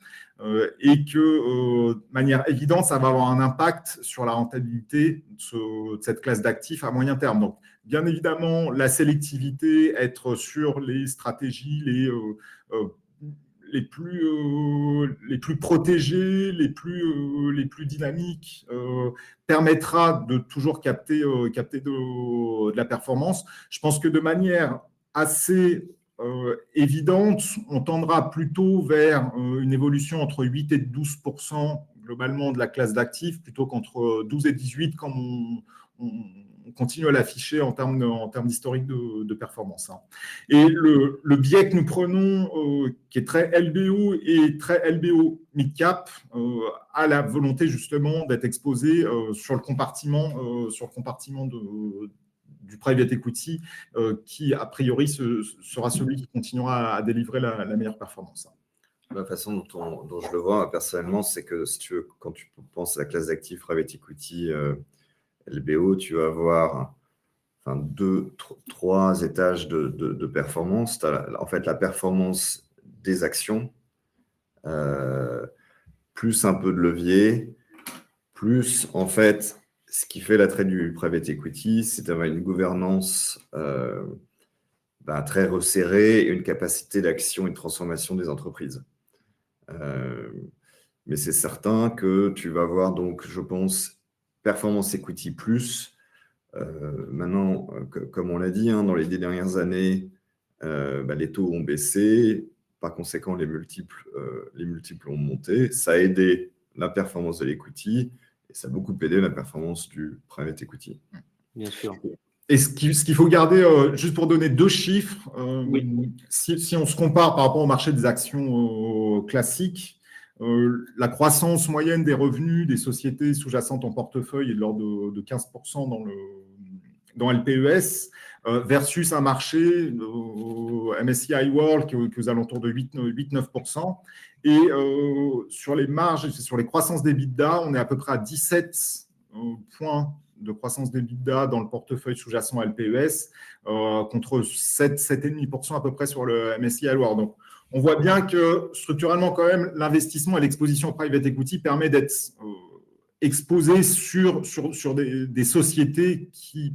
et que, de manière évidente, ça va avoir un impact sur la rentabilité de cette classe d'actifs à moyen terme. Donc, bien évidemment, la sélectivité, être sur les stratégies les plus protégées, les plus dynamiques, permettra de toujours capter de la performance. Je pense que de manière assez évidente, on tendra plutôt vers une évolution entre 8 et 12% globalement de la classe d'actifs, plutôt qu'entre 12 et 18 comme on continue à l'afficher en termes d'historique de performance. Et le biais que nous prenons, qui est très LBO et très LBO mid-cap, a la volonté justement d'être exposé sur le compartiment du private equity, qui a priori sera celui qui continuera à délivrer la meilleure performance. La façon dont je le vois personnellement, c'est que si tu veux, quand tu penses à la classe d'actifs private equity LBO, tu vas avoir 2, 3 étages de performance. Tu as en fait la performance des actions, plus un peu de levier, plus en fait ce qui fait l'attrait du private equity, c'est d'avoir une gouvernance très resserrée et une capacité d'action et de transformation des entreprises. Mais c'est certain que tu vas avoir donc, je pense, performance equity plus. Maintenant, comme on l'a dit, dans les 10 dernières années, les taux ont baissé. Par conséquent, les multiples ont monté. Ça a aidé la performance de l'equity et ça a beaucoup aidé la performance du private equity. Bien sûr. Et ce qu'il faut garder, juste pour donner 2 chiffres, Oui. si on se compare par rapport au marché des actions classiques, la croissance moyenne des revenus des sociétés sous-jacentes en portefeuille est de l'ordre de 15% dans LPES, versus un marché MSCI World qui est aux alentours de 8-9%. Et sur les marges, sur les croissances d'EBITDA, on est à peu près à 17 points de croissance d'EBITDA dans le portefeuille sous-jacent LPES, contre 7,5% à peu près sur le MSCI World. Donc, on voit bien que structurellement, quand même, l'investissement et l'exposition private equity permet d'être exposé sur des sociétés qui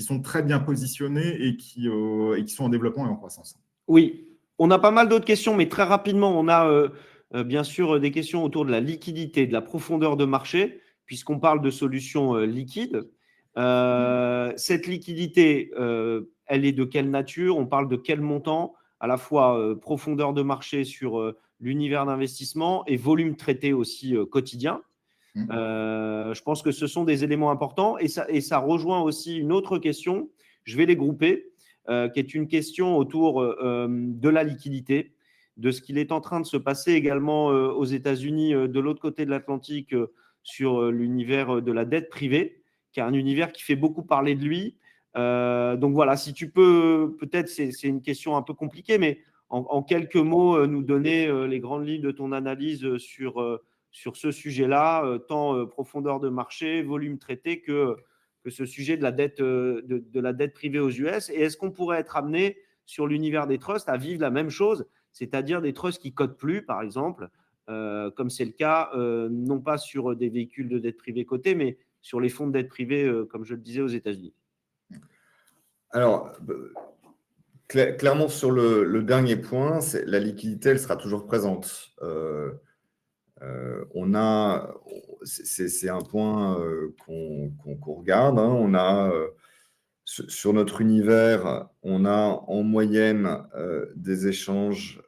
sont très bien positionnées et qui sont en développement et en croissance. Oui, on a pas mal d'autres questions, mais très rapidement, on a bien sûr des questions autour de la liquidité, de la profondeur de marché, puisqu'on parle de solutions liquides. Cette liquidité, elle est de quelle nature? On parle de quel montant? À la fois profondeur de marché sur l'univers d'investissement et volume traité aussi quotidien. Je pense que ce sont des éléments importants et ça rejoint aussi une autre question. Je vais les grouper, qui est une question autour de la liquidité, de ce qu'il est en train de se passer également aux États-Unis, de l'autre côté de l'Atlantique, sur l'univers de la dette privée, qui est un univers qui fait beaucoup parler de lui. Donc voilà, si tu peux, peut-être c'est une question un peu compliquée, mais en quelques mots, nous donner les grandes lignes de ton analyse sur ce sujet-là, tant profondeur de marché, volume traité que ce sujet de la dette, de la dette privée aux US. Et est-ce qu'on pourrait être amené sur l'univers des trusts à vivre la même chose, c'est-à-dire des trusts qui ne cotent plus, par exemple, comme c'est le cas, non pas sur des véhicules de dette privée cotés, mais sur les fonds de dette privée, comme je le disais, aux États-Unis? Alors, clairement, sur le dernier point, la liquidité, elle sera toujours présente. C'est un point qu'on regarde. On a, sur notre univers, on a en moyenne des échanges,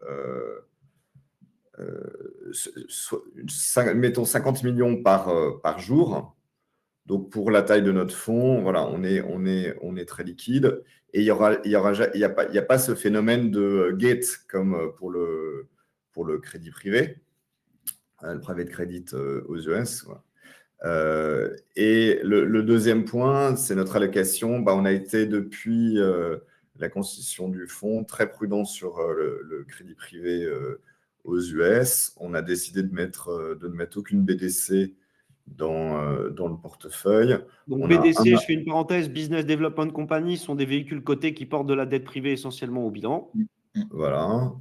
mettons 50 millions par jour. Donc, pour la taille de notre fonds, voilà, on est très liquide. Et il y a pas ce phénomène de gate comme pour le crédit privé, le private credit aux US. Voilà. Et le deuxième point, c'est notre allocation. On a été, depuis la constitution du fonds, très prudent sur le crédit privé aux US. On a décidé de ne mettre aucune BDC dans le portefeuille. Donc On a BDC, je fais une parenthèse, Business Development Company sont des véhicules cotés qui portent de la dette privée essentiellement au bilan. Voilà.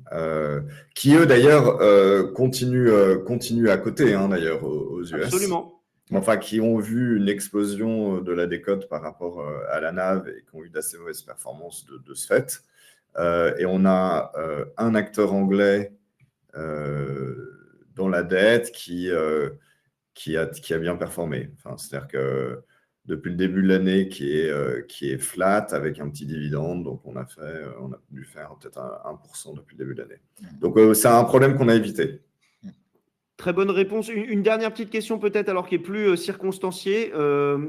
Qui, eux, d'ailleurs, continuent à coter, hein, d'ailleurs, aux US. Absolument. Enfin, qui ont vu une explosion de la décote par rapport à la NAV et qui ont eu d'assez mauvaises performances de ce fait. Et on a un acteur anglais dans la dette qui a bien performé. Enfin, c'est-à-dire que depuis le début de l'année, qui est flat avec un petit dividende, donc on a dû faire peut-être 1% depuis le début de l'année. Donc c'est un problème qu'on a évité. Très bonne réponse. Une dernière petite question peut-être, alors qui est plus circonstanciée.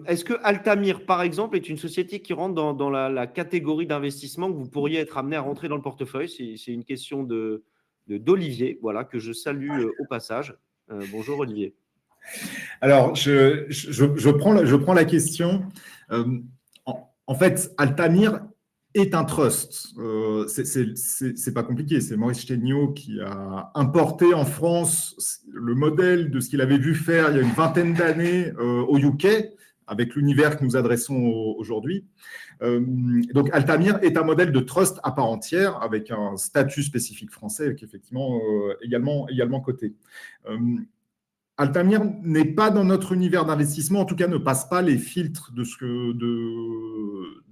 Est-ce que Altamir, par exemple, est une société qui rentre dans la catégorie d'investissement que vous pourriez être amené à rentrer dans le portefeuille? C'est une question d'Olivier, voilà, que je salue au passage. Bonjour Olivier. Alors, je prends la question. En fait, Altamir est un trust. C'est pas compliqué. C'est Maurice Chéniaud qui a importé en France le modèle de ce qu'il avait vu faire il y a une vingtaine d'années au UK, avec l'univers que nous adressons aujourd'hui. Donc, Altamir est un modèle de trust à part entière, avec un statut spécifique français qui est effectivement également coté. Altamir n'est pas dans notre univers d'investissement, en tout cas ne passe pas les filtres de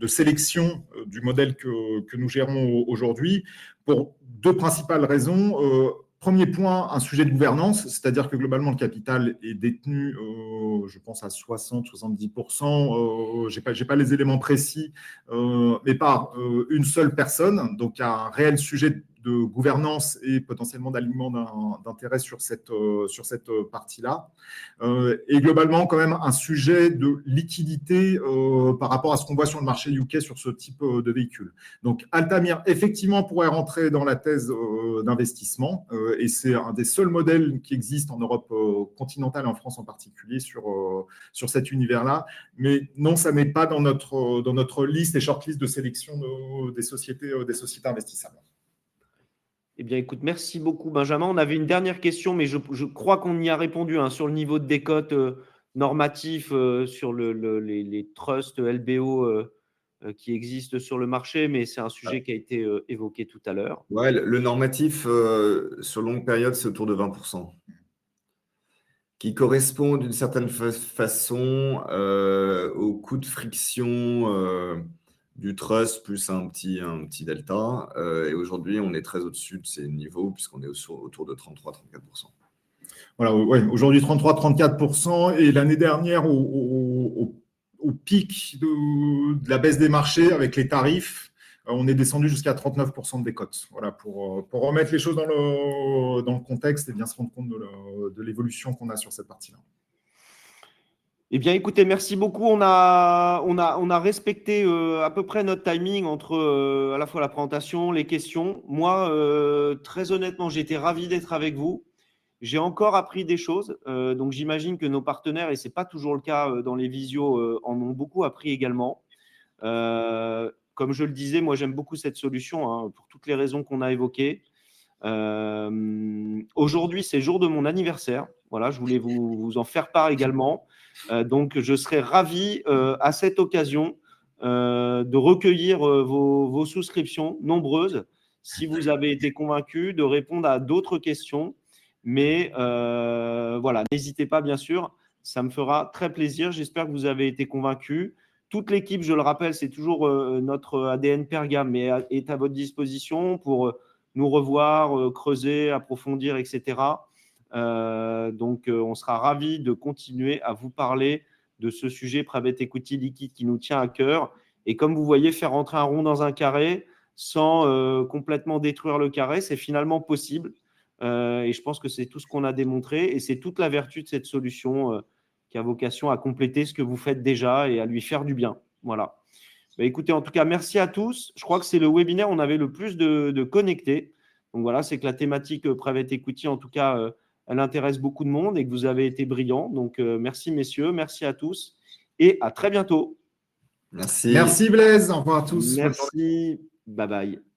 sélection du modèle que nous gérons aujourd'hui, pour deux principales raisons. Premier point, un sujet de gouvernance, c'est-à-dire que globalement, le capital est détenu, je pense, à 60-70%. Je n'ai pas les éléments précis, mais par une seule personne. Donc, il y a un réel sujet de gouvernance et potentiellement d'alignement d'intérêt sur cette partie-là. Et globalement, quand même, un sujet de liquidité par rapport à ce qu'on voit sur le marché UK sur ce type de véhicule. Donc, Altamir, effectivement, pourrait rentrer dans la thèse d'investissement et c'est un des seuls modèles qui existent en Europe continentale et en France en particulier sur cet univers-là. Mais non, ça n'est pas dans notre liste et shortlist de sélection des sociétés investissables. Eh bien, écoute, merci beaucoup, Benjamin. On avait une dernière question, mais je crois qu'on y a répondu sur le niveau de décote normatif sur les trusts LBO qui existent sur le marché, mais c'est un sujet qui a été évoqué tout à l'heure. Ouais, le normatif sur longue période, c'est autour de 20%, qui correspond d'une certaine façon au coût de friction du trust plus un petit delta. Et aujourd'hui, on est très au-dessus de ces niveaux puisqu'on est autour de 33-34%. Voilà, ouais, aujourd'hui 33-34%. Et l'année dernière, au pic de la baisse des marchés avec les tarifs, on est descendu jusqu'à 39% de décote. Voilà, pour remettre les choses dans le contexte et bien se rendre compte de l'évolution qu'on a sur cette partie-là. Eh bien, écoutez, merci beaucoup. On a respecté à peu près notre timing entre à la fois la présentation, les questions. Moi, très honnêtement, j'ai été ravi d'être avec vous. J'ai encore appris des choses. Donc, j'imagine que nos partenaires, et ce n'est pas toujours le cas dans les visios, en ont beaucoup appris également. Comme je le disais, moi, j'aime beaucoup cette solution pour toutes les raisons qu'on a évoquées. Aujourd'hui, c'est le jour de mon anniversaire. Voilà, je voulais vous en faire part également. Donc, je serais ravi à cette occasion de recueillir vos souscriptions nombreuses si vous avez été convaincus, de répondre à d'autres questions. Mais voilà, n'hésitez pas, bien sûr, ça me fera très plaisir. J'espère que vous avez été convaincus. Toute l'équipe, je le rappelle, c'est toujours notre ADN Pergame, mais est à votre disposition pour nous revoir, creuser, approfondir, etc. Donc, on sera ravis de continuer à vous parler de ce sujet private equity liquide qui nous tient à cœur. Et comme vous voyez, faire rentrer un rond dans un carré sans complètement détruire le carré, c'est finalement possible. Et je pense que c'est tout ce qu'on a démontré. Et c'est toute la vertu de cette solution qui a vocation à compléter ce que vous faites déjà et à lui faire du bien. Voilà. Bah, écoutez, en tout cas, merci à tous. Je crois que c'est le webinaire où on avait le plus de connectés. Donc voilà, c'est que la thématique private equity, en tout cas, elle intéresse beaucoup de monde et que vous avez été brillants. Donc, merci messieurs, merci à tous et à très bientôt. Merci. Merci Blaise, au revoir à tous. Merci, bye bye.